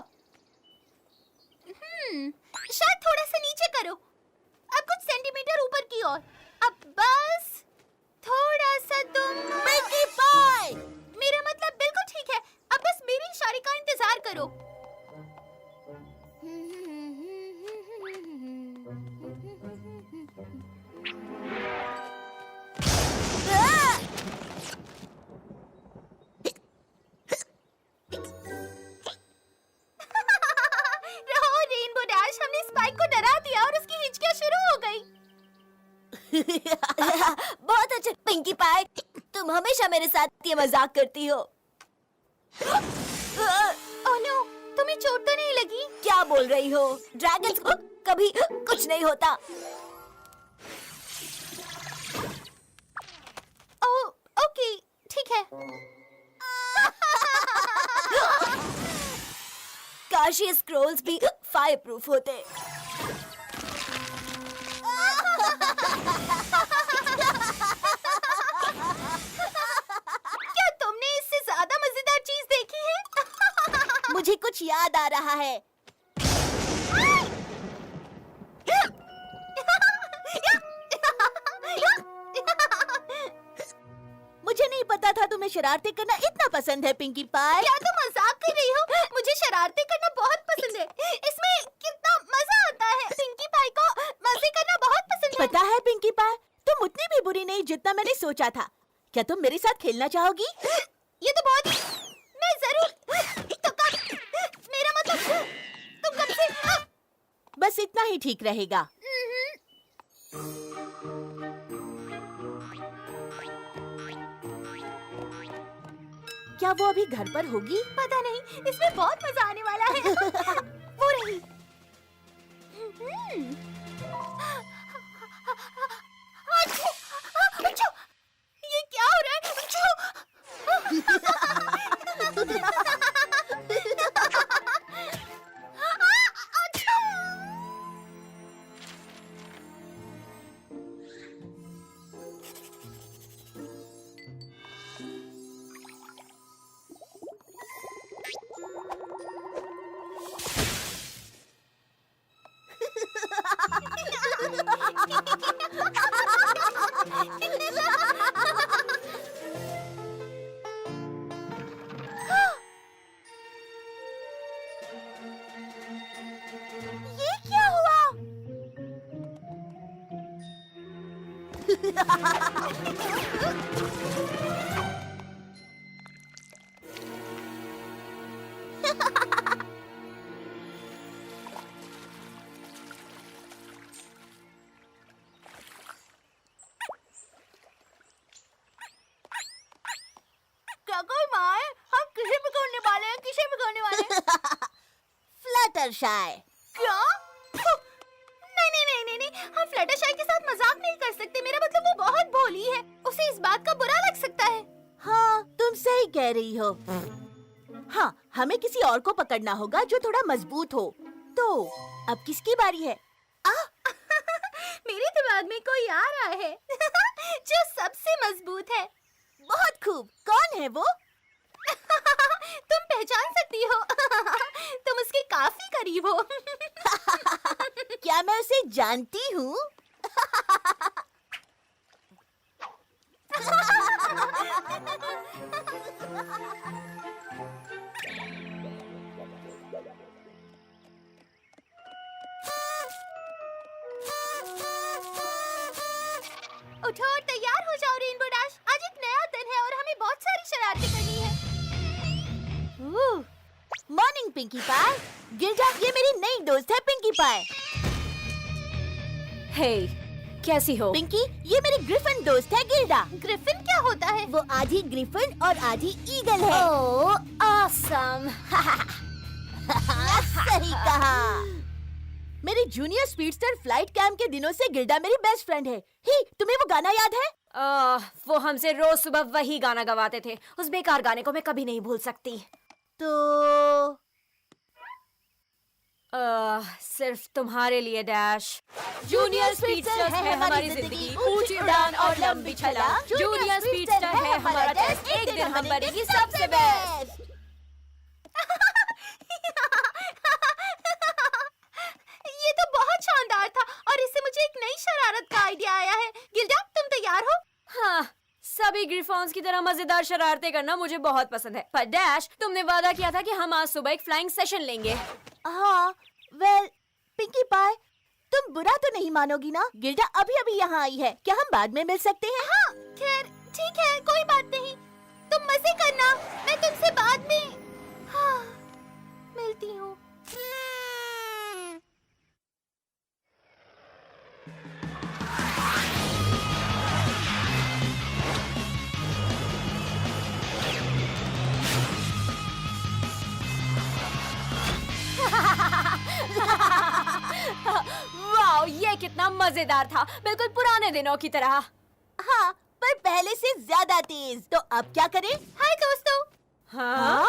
शायद थोड़ा सा नीचे करो। अब कुछ सेंटीमीटर ऊपर की ओर। अब बस थोड़ा सा तुम। पिंकी पाई! मेरा मतलब बिल्कुल ठीक है। अब बस मेरे इशारे का इंतजार करो। रहो रेनबो डैश, हमने स्पाइक को डरा दिया और उसकी हिचकियां शुरू हो गई। बहुत अच्छा पिंकी पाई, तुम हमेशा मेरे साथ ये मजाक करती हो। ओह नो, तुम्हें चोट तो नहीं लगी? क्या बोल रही हो? ड्रैगन्स को कभी कुछ नहीं होता। ओह, ओके, ठीक है। काश ये स्क्रोल्स भी फायर प्रूफ होते। क्या तुमने इससे ज्यादा मजेदार चीज देखी है? मुझे कुछ याद आ रहा है। मुझे नहीं पता था तुम्हें शरारतें करना इतना पसंद है पिंकी पाई। क्या तुम मजाक कर रही हो? मुझे शरारतें करना बहुत पसंद है। इसमें कितना मजा आता है। पिंकी पाई को मजे करना बहुत पसंद है। पता है पिंकी पाई, तुम उतनी भी बुरी नहीं जितना मैंने सोचा था। क्या तुम मेरे साथ खेलना चाहोगी? ये तो बहुत मैं जरूर। तो कब? मेरा मतलब तुम कब से? बस इतना ही ठीक रहेगा। क्या वो अभी घर पर होगी? पता नहीं, इसमें बहुत मजा आने वाला है। वो रही। अच्छो! ये क्या हो रहा है? ये क्या हुआ? क्या कोई माँ है? हम किसे बिगाड़ने वाले हैं? किसे बिगाड़ने वाले हैं? फ्लटरशाई। क्या? नहीं, हम फ्लटरशाई के साथ मजाक नहीं कर सकते। मेरा मतलब वो बहुत भोली है। उसे इस बात का बुरा लग सकता है। हाँ, तुम सही कह रही हो। हाँ, हमें किसी और को पकड़ना होगा जो थोड़ा मजबूत हो। तो अब किसकी बारी है? मेरे दिमाग में कोई आ रहा है जो सबसे मजबूत है। बहुत खूब। कौन है वो? तुम पहचान सकती हो। तुम उसके काफी करीब हो। क्या मैं उसे जानती हूँ? उठो और तैयार हो जाओ रेनबो डैश। आज एक नया दिन है और हमें बहुत सारी शरारतें करनी है। मॉर्निंग पिंकी पाई। गिल्डा, ये मेरी नई दोस्त है पिंकी पाई। हे, कैसी हो? पिंकी, ये मेरी ग्रिफिन दोस्त है गिल्डा। ग्रिफिन क्या होता है? वो आधी ग्रिफिन और आधी ईगल है। ओह ऑसम। सही कहा। मेरी जूनियर स्पीडस्टर फ्लाइट कैंप के दिनों से गिल्डा मेरी बेस्ट फ्रेंड है। ही, तुम्हें वो गाना याद है? वो हमसे रोज सुबह वही गाना गवाते थे। उस बेकार गाने को मैं कभी नहीं भूल सकती। तो सिर्फ तुम्हारे लिए डैश। जूनियर स्पीडस्टर है हमारी जिंदगी, ऊंची उड़ान और लंबी छलांग। जूनियर स्पीडस्टर है हमारा टेस्ट, एक दिन हम बनेगी सबसे बेस्ट। ये तो बहुत शानदार था और इससे मुझे एक नई शरारत का आइडिया आया है। गिल्डा, तुम तैयार हो? हाँ, सभी ग्रिफॉन्स की तरह मजेदार शरारतें करना मुझे बहुत पसंद है। पर डैश, तुमने वादा किया था कि हम आज सुबह एक फ्लाइंग सेशन लेंगे। हाँ, वेल पिंकी पाई, तुम बुरा तो नहीं मानोगी ना? गिल्डा अभी अभी यहाँ आई है, क्या हम बाद में मिल सकते हैं? हाँ, खैर ठीक है, कोई बात नहीं। तुम मजे करना, मैं तुमसे बाद में मिलती हूँ। वाओ, ये कितना मजेदार था, बिल्कुल पुराने दिनों की तरह। हाँ, पर पहले से ज्यादा तेज। तो अब क्या करें? हाय दोस्तों। हाँ?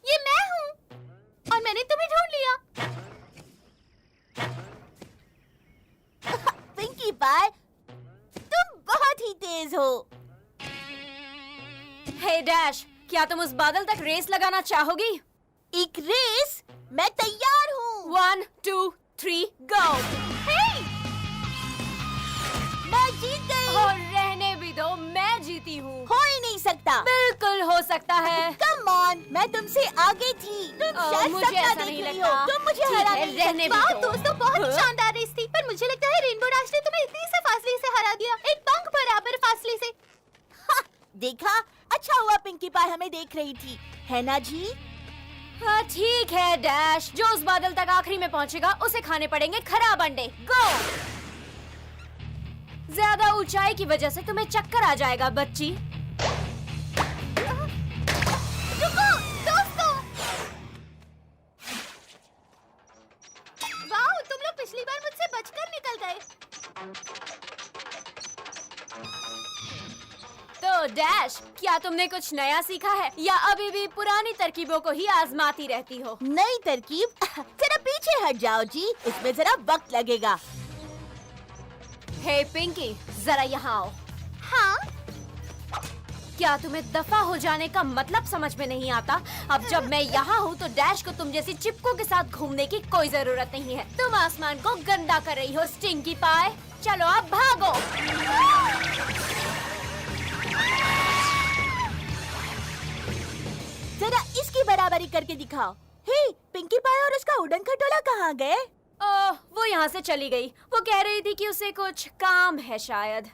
ये मैं हूँ और मैंने तुम्हें ढूंढ लिया। पिंकी पाई, तुम बहुत ही तेज हो। हे डैश, क्या तुम उस बादल तक रेस लगाना चाहोगी? एक रेस? मैं तैयार हूँ। 1, 2, 3, गो। मैं जीत गई। और रहने भी दो, मैं जीती हूँ। हो ही नहीं सकता। बिल्कुल हो सकता है। कम ऑन, मैं तुमसे आगे थी। तुम शायद मुझे सपना ऐसा देख नहीं रही लगता। हो। तुम मुझे ठीक हरा है, नहीं रहने सकती। भी वाह दो। दोस्तों, बहुत शानदार रेस थी, पर मुझे लगता है रेनबो डैश ने तुम्हें इतनी से फासले से हरा दिया, एक पंख बराबर फासले से। हाँ, देखा, अच्छा हुआ पिंकी पाई हमें देख रही थी, है ना जी? हाँ ठीक है डैश, जो उस बादल तक आखिरी में पहुंचेगा उसे खाने पड़ेंगे खराब अंडे। गो। ज्यादा ऊंचाई की वजह से तुम्हें चक्कर आ जाएगा बच्ची। रुको दोस्तों। वाह, तुम लोग पिछली बार मुझसे बचकर निकल गए। तो डैश, क्या तुमने कुछ नया सीखा है या अभी भी पुरानी तरकीबों को ही आजमाती रहती हो? नई तरकीब? जरा पीछे हट जाओ जी, इसमें जरा वक्त लगेगा। हे पिंकी, जरा यहाँ आओ। हाँ? क्या तुम्हें दफा हो जाने का मतलब समझ में नहीं आता? अब जब मैं यहाँ हूँ तो डैश को तुम जैसी चिपकों के साथ घूमने की कोई जरूरत नहीं है। तुम आसमान को गंदा कर रही हो स्टिंकी पाई। चलो अब भागो। जरा इसकी बराबरी करके दिखाओ। हे, पिंकी पाई और उसका उड़न खटोला कहाँ गए? ओह, वो यहाँ से चली गई। वो कह रही थी कि उसे कुछ काम है शायद।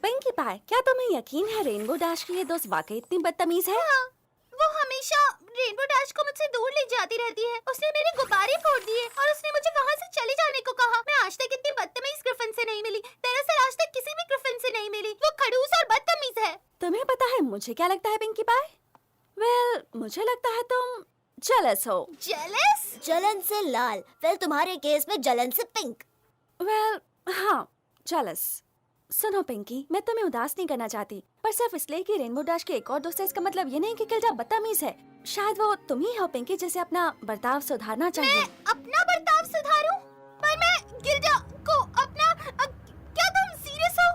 पिंकी पाई, क्या तुम्हें यकीन है रेनबो डैश की ये दोस्त वाकई इतनी बदतमीज है? हाँ, वो हमेशा रेनबो डैश को मुझसे दूर ले जाती रहती है। उसने मेरे गुब्बारे फोड़ दिए और उसने मुझे वहाँ से चले जाने को कहा। मैं आज तक इतनी बदतमीज ग्रिफिन से नहीं मिली। दरअसल आज तक किसी भी ग्रिफिन से नहीं मिली। वो खड़ूस और बदतमीज है। तुम्हें पता है मुझे क्या लगता है पिंकी पाई? वेल, मुझे लगता है तुम जेलस हो। जेलस? जलन से लाल, फिर तुम्हारे केस में जलन से पिंक। वेल, हाँ, जेलस। सुनो पिंकी, मैं तुम्हें उदास नहीं करना चाहती, पर सिर्फ इसलिए कि रेनबो डैश के एक और दोस्त है इसका मतलब ये नहीं कि गिल्डा बदतमीज है। शायद वो तुम ही हो पिंकी जिसे अपना बर्ताव सुधारना चाहिए। मैं अपना बर्ताव सुधारूं? पर मैं गिल्डा को अपना क्या तुम सीरियस हो?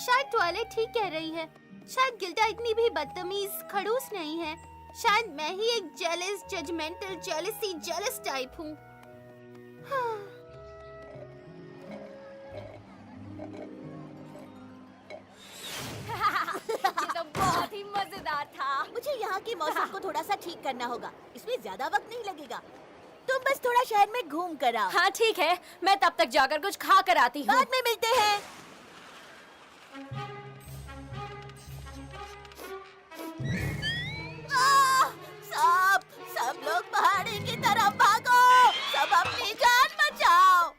शायद ट्वाइलाइट ठीक कह रही है। शायद गिल्डा इतनी भी बदतमीज खड़ूस नहीं है। शायद मैं ही एक जेलस, जजमेंटल, जेलस टाइप हूँ। ये तो बहुत ही मजेदार था। मुझे यहाँ के मौसम को थोड़ा सा ठीक करना होगा। इसमें ज्यादा वक्त नहीं लगेगा। तुम बस थोड़ा शहर में घूम कर आओ। हाँ ठीक है, मैं तब तक जाकर कुछ खा कर आती हूँ। बाद में मिलते हैं। सांप! सब लोग पहाड़ी की तरफ भागो। सब अपनी जान बचाओ।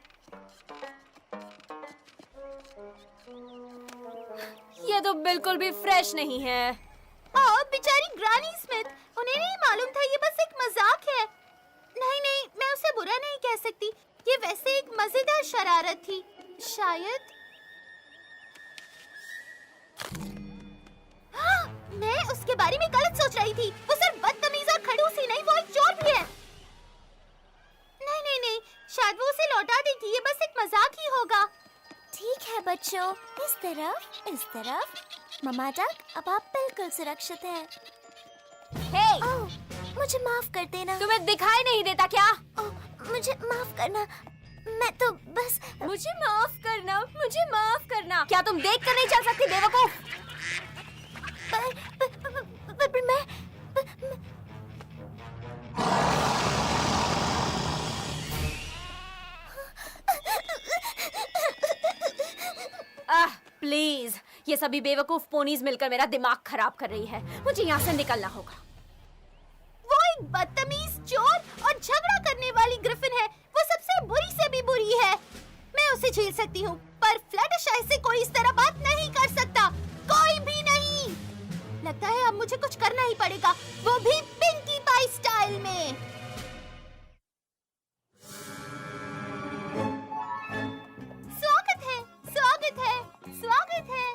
ये तो बिल्कुल भी फ्रेश नहीं है। ओह बेचारी ग्रानी स्मिथ, उन्हें नहीं मालूम था ये बस एक मजाक है। नहीं नहीं, मैं उसे बुरा नहीं कह सकती, ये वैसे एक मजेदार शरारत थी। शायद हाँ, मैं उसके बारे में गलत सोच रही थी। वो सिर्फ बदतमीज और खड़ूस ही नहीं, वो एक चोर भी है। नहीं नहीं नहीं, शायद वो उसे लौटा देगी, ये बस एक मजाक ही होगा। ठीक है बच्चों, इस तरफ, इस तरफ। मम्मा डक, अब आप बिल्कुल सुरक्षित हैं। हे! मुझे माफ कर देना। तुम्हें दिखाई नहीं देता क्या? मुझे माफ करना। मैं तो बस मुझे माफ करना, मुझे माफ करना। क्या तुम देख कर नहीं चल सकती बेवकूफ? पर मैं प्लीज, ये सभी बेवकूफ पोनीज मिलकर मेरा दिमाग खराब कर रही है। मुझे यहाँ से निकलना होगा। वो एक बदतमीज, चोर और झगड़ा करने वाली ग्रिफिन है। वो सबसे बुरी से भी बुरी है। मैं उसे झेल सकती हूँ, पर फ्लटरशाई से कोई इस तरह बात नहीं कर सकता। कोई भी नहीं। लगता है अब मुझे कुछ करना ही पड़ेगा, वो भी पिंकी पाई स्टाइल में। स्वागत है, स्वागत है, स्वागत है।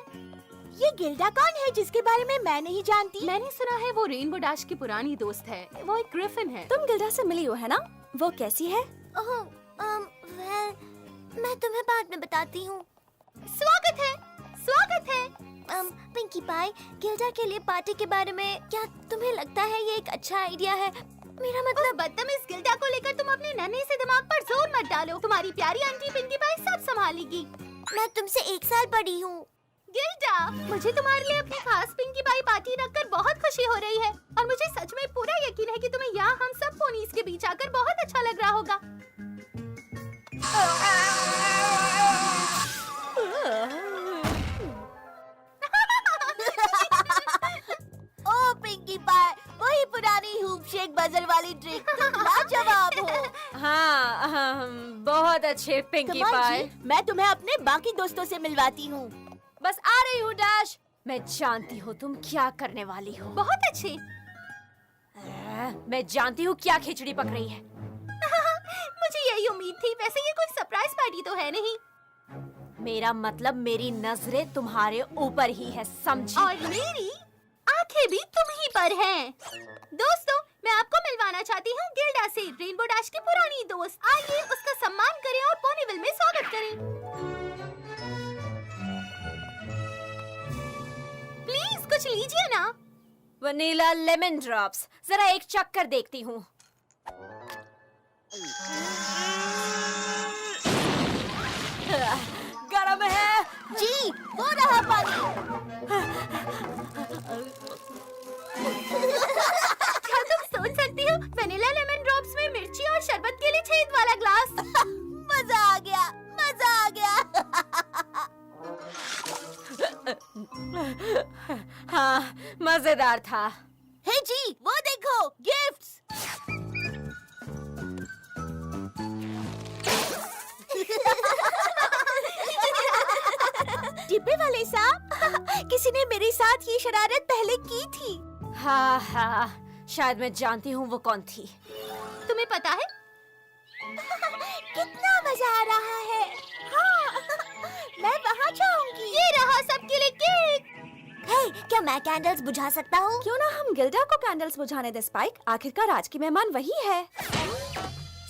ये गिल्डा कौन है जिसके बारे में मैं नहीं जानती? मैंने सुना है वो रेनबो डैश की पुरानी दोस्त है। वो एक ग्रिफिन है। तुम गिल्डा से मिली हो है ना? वो कैसी है? मैं तुम्हें बाद में बताती हूँ। स्वागत है, स्वागत है। पिंकी पाई, गिल्डा के लिए पार्टी के बारे में क्या तुम्हें लगता है ये एक अच्छा आइडिया है? मेरा मतलब बदतमीज गिल्डा को लेकर तुम अपने नन्हे से दिमाग पर जोर मत डालो। तुम्हारी प्यारी आंटी पिंकी पाई सब संभालेगी। मैं तुमसे 1 साल बड़ी हूँ। गिल्डा, मुझे तुम्हारे लिए अपनी खास पिंकी पाई पार्टी रखकर बहुत खुशी हो रही है और मुझे सच में पूरा यकीन है कि तुम्हें यहाँ हम सब पोनीज के बीच आकर बहुत अच्छा लग रहा होगा। ओ पिंकी पाई, वही पुरानी हूप शेक बजर वाली ट्रिक। तुम लाजवाब हो। हाँ, बहुत अच्छे पिंकी कमाल पाई। जी, मैं तुम्हें अपने बाकी दोस्तों से मिलवाती हूँ। बस आ रही हूँ डैश। मैं जानती हूँ तुम क्या करने वाली हो। बहुत अच्छे। मैं जानती हूँ क्या खिचड़ी पक रही है। मुझे यही उम्मीद थी। वैसे ये कोई सरप्राइज पार्टी तो है नहीं। मेरा मतलब मेरी नजरें तुम्हारे ऊपर ही है, समझी? और मेरी आंखें भी तुम ही पर हैं। दोस्तों, मैं आपको मिलवाना चाहती हूँ गिल्डा से, रेनबो डैश की पुरानी दोस्त। आइए उसका सम्मान करें और पोनीविल में स्वागत करें। प्लीज कुछ लीजिए ना। Vanilla lemon drops. जरा एक चक्कर देखती हूँ। गरम है जी, वो रहा पानी। क्या तुम सोच सकती हो, वनीला लेमन ड्रॉप्स में मिर्ची और शरबत के लिए छेद वाला ग्लास। मजा आ गया, मजा आ गया। हाँ, मजेदार था। हे जी, वो देखो, गिफ्ट्स। डिब्बे वाले साहब, किसी ने मेरे साथ ये शरारत पहले की थी। हाँ हाँ, शायद मैं जानती हूँ वो कौन थी। तुम्हें पता है? कितना मजा आ रहा है। हाँ, मैं वहाँ जाऊंगी। ये रहा सबके लिए केक। हे, क्या मैं कैंडल्स बुझा सकता हूँ? क्यों ना हम गिल्डा को कैंडल्स बुझाने दे स्पाइक। आखिरकार आज की मेहमान वही है।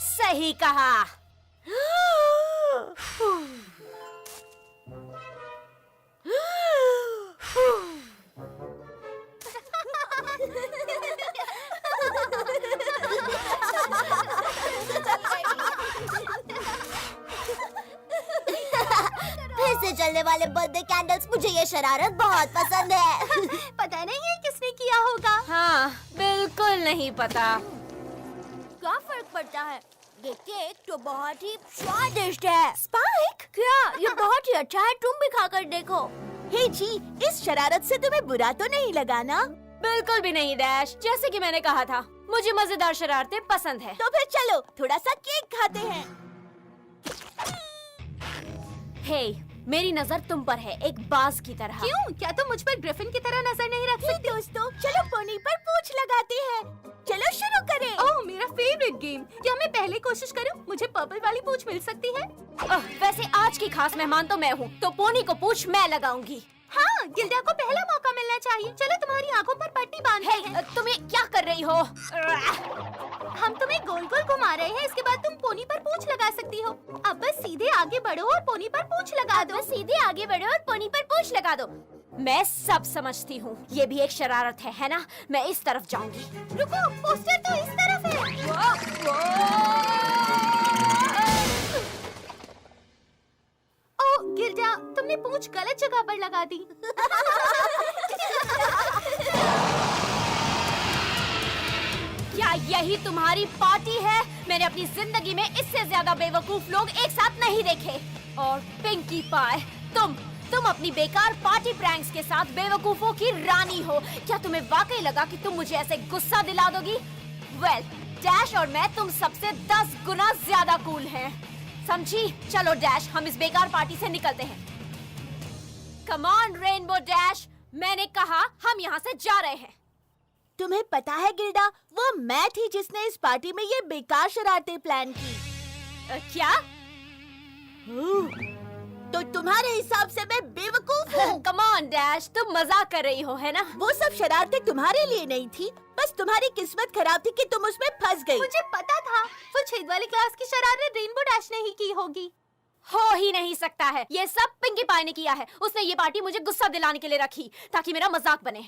सही कहा। फिर से चलने वाले बर्थडे कैंडल्स, मुझे ये शरारत बहुत पसंद है। पता नहीं है किसने किया होगा। हाँ, बिल्कुल नहीं पता। क्या फर्क पड़ता है? ये केक तो बहुत ही स्वादिष्ट है। स्पाइक, क्या ये बहुत ही अच्छा है, तुम भी खाकर देखो। हे जी, इस शरारत से तुम्हें बुरा तो नहीं लगा ना? बिल्कुल भी नहीं डैश। जैसे कि मैंने कहा था, मुझे मजेदार शरारतें पसंद है। तो फिर चलो थोड़ा सा केक खाते हैं। हे, मेरी नजर तुम पर है, एक बाज की तरह। क्यों? क्या तुम मुझ पर ग्रिफिन की तरह नजर नहीं रख हे दोस्तों, चलो पोनी पर पूंछ लगाते हैं। चलो शुरू करें। ओह, मेरा फेवरेट गेम। क्या मैं पहले कोशिश करूं? मुझे पर्पल वाली पूंछ मिल सकती है? वैसे आज की खास मेहमान तो मैं हूँ, तो पोनी को पूंछ मैं लगाऊंगी। हाँ, गिल्डा को पहला मौका मिलना चाहिए। चलो तुम्हारी आंखों पर पट्टी बांधते हैं। तुम ये क्या कर रही हो? हम तुम्हें गोल गोल घुमा रहे हैं, इसके बाद तुम पोनी पर पूंछ लगा सकती हो। अब बस सीधे आगे बढ़ो और पोनी पर पूंछ लगा दो। सीधे आगे बढ़ो और पोनी पर पूंछ लगा दो। मैं सब समझती हूँ, ये भी एक शरारत है ना? मैं इस तरफ जाऊंगी। रुको, पोस्टर तो इस तरफ है। ओह गिल्डा, तुमने पूंछ गलत जगह पर लगा दी। क्या यही तुम्हारी पार्टी है? मैंने अपनी जिंदगी में इससे ज्यादा बेवकूफ लोग एक साथ नहीं देखे। और पिंकी पाई, तुम अपनी बेकार पार्टी प्रैंक्स के साथ बेवकूफों की रानी हो। क्या तुम्हें वाकई लगा कि तुम मुझे ऐसे गुस्सा दिला दोगी? वेल, डैश और मैं तुम सबसे 10 गुना ज्यादा कूल हैं। समझी? चलो डैश, हम इस बेकार पार्टी से निकलते हैं। कम ऑन रेनबो डैश, मैंने कहा हम यहाँ से जा रहे हैं। तुम्हें पता है गिल्डा, वो मैं थी जिसने इस पार्टी में ये बेकार शरारतें प्लान की। क्या? तो तुम्हारे हिसाब से मैं बेवकूफ हूँ? कम ऑन डैश, तुम मजाक कर रही हो, है ना? वो सब शरारतें तुम्हारे लिए नहीं थी, बस तुम्हारी किस्मत खराब थी कि तुम उसमें फंस गई। मुझे पता था, वो छेद वाली क्लास की शरारत रेनबो डैश ने ही की होगी। हो ही नहीं सकता है, ये सब पिंकी पाई ने किया है। उसने ये पार्टी मुझे गुस्सा दिलाने के लिए रखी, ताकि मेरा मजाक बने।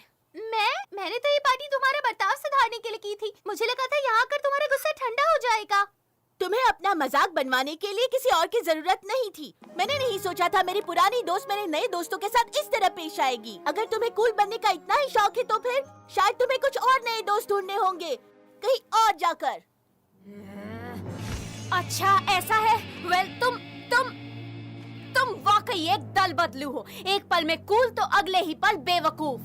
मैंने तो ये पार्टी तुम्हारा बर्ताव सुधारने के लिए की थी। मुझे लगा था यहाँ आकर तुम्हारा गुस्सा ठंडा हो जाएगा। तुम्हें अपना मजाक बनवाने के लिए किसी और की जरूरत नहीं थी। मैंने नहीं सोचा था मेरी पुरानी दोस्त मेरे नए दोस्तों के साथ इस तरह पेश आएगी। अगर तुम्हें कूल बनने का इतना ही शौक है तो फिर शायद तुम्हें कुछ और नए दोस्त ढूंढने होंगे, कहीं और जाकर। अच्छा ऐसा है? वेल, तुम वाकई एक दल बदलू हो। एक पल में कूल तो अगले ही पल बेवकूफ।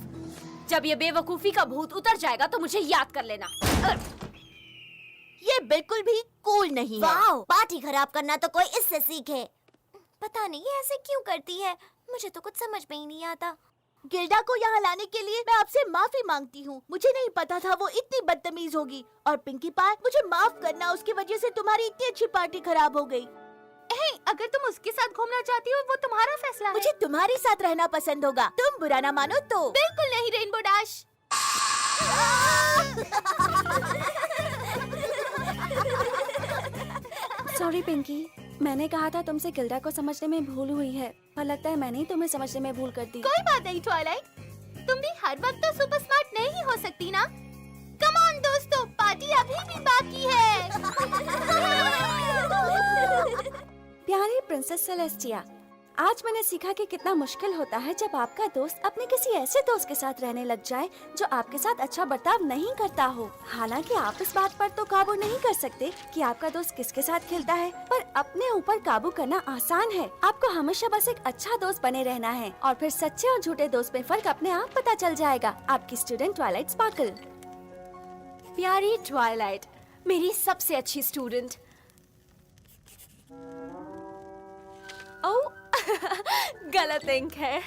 जब ये बेवकूफी का भूत उतर जाएगा तो मुझे याद कर लेना। ये बिल्कुल भी कूल नहीं है। वाओ, पार्टी खराब करना तो कोई इससे सीखे। पता नहीं ये ऐसे क्यों करती है, मुझे तो कुछ समझ में ही नहीं आता। गिल्डा को यहाँ लाने के लिए मैं आपसे माफी मांगती हूँ। मुझे नहीं पता था वो इतनी बदतमीज होगी। और पिंकी पाई, मुझे माफ करना, उसकी वजह से तुम्हारी इतनी अच्छी पार्टी खराब हो गई। अगर तुम उसके साथ घूमना चाहती हो वो तुम्हारा फैसला है। मुझे तुम्हारे साथ रहना पसंद होगा, तुम बुरा ना मानो तो। बिल्कुल नहीं रेनबो डैश। सॉरी पिंकी, मैंने कहा था तुमसे गिल्डा को समझने में भूल हुई है, पर लगता है मैंने ही तुम्हें समझने में भूल कर दी। कोई बात नहीं ट्वाइलाइट, तुम भी हर वक्त तो सुपर स्मार्ट नहीं हो सकती ना। कम ऑन दोस्तों, पार्टी अभी भी बाकी है। प्यारी प्रिंसेस सेलेस्टिया, आज मैंने सीखा कि कितना मुश्किल होता है जब आपका दोस्त अपने किसी ऐसे दोस्त के साथ रहने लग जाए जो आपके साथ अच्छा बर्ताव नहीं करता हो। हालांकि आप इस बात पर तो काबू नहीं कर सकते कि आपका दोस्त किसके साथ खेलता है, पर अपने ऊपर काबू करना आसान है। आपको हमेशा बस एक अच्छा दोस्त बने रहना है और फिर सच्चे और झूठे दोस्त में फर्क अपने आप पता चल जाएगा। आपकी स्टूडेंट ट्वाइलाइट स्पार्कल। प्यारी ट्वाइलाइट, मेरी सबसे अच्छी स्टूडेंट। ओह, गलत इंक है।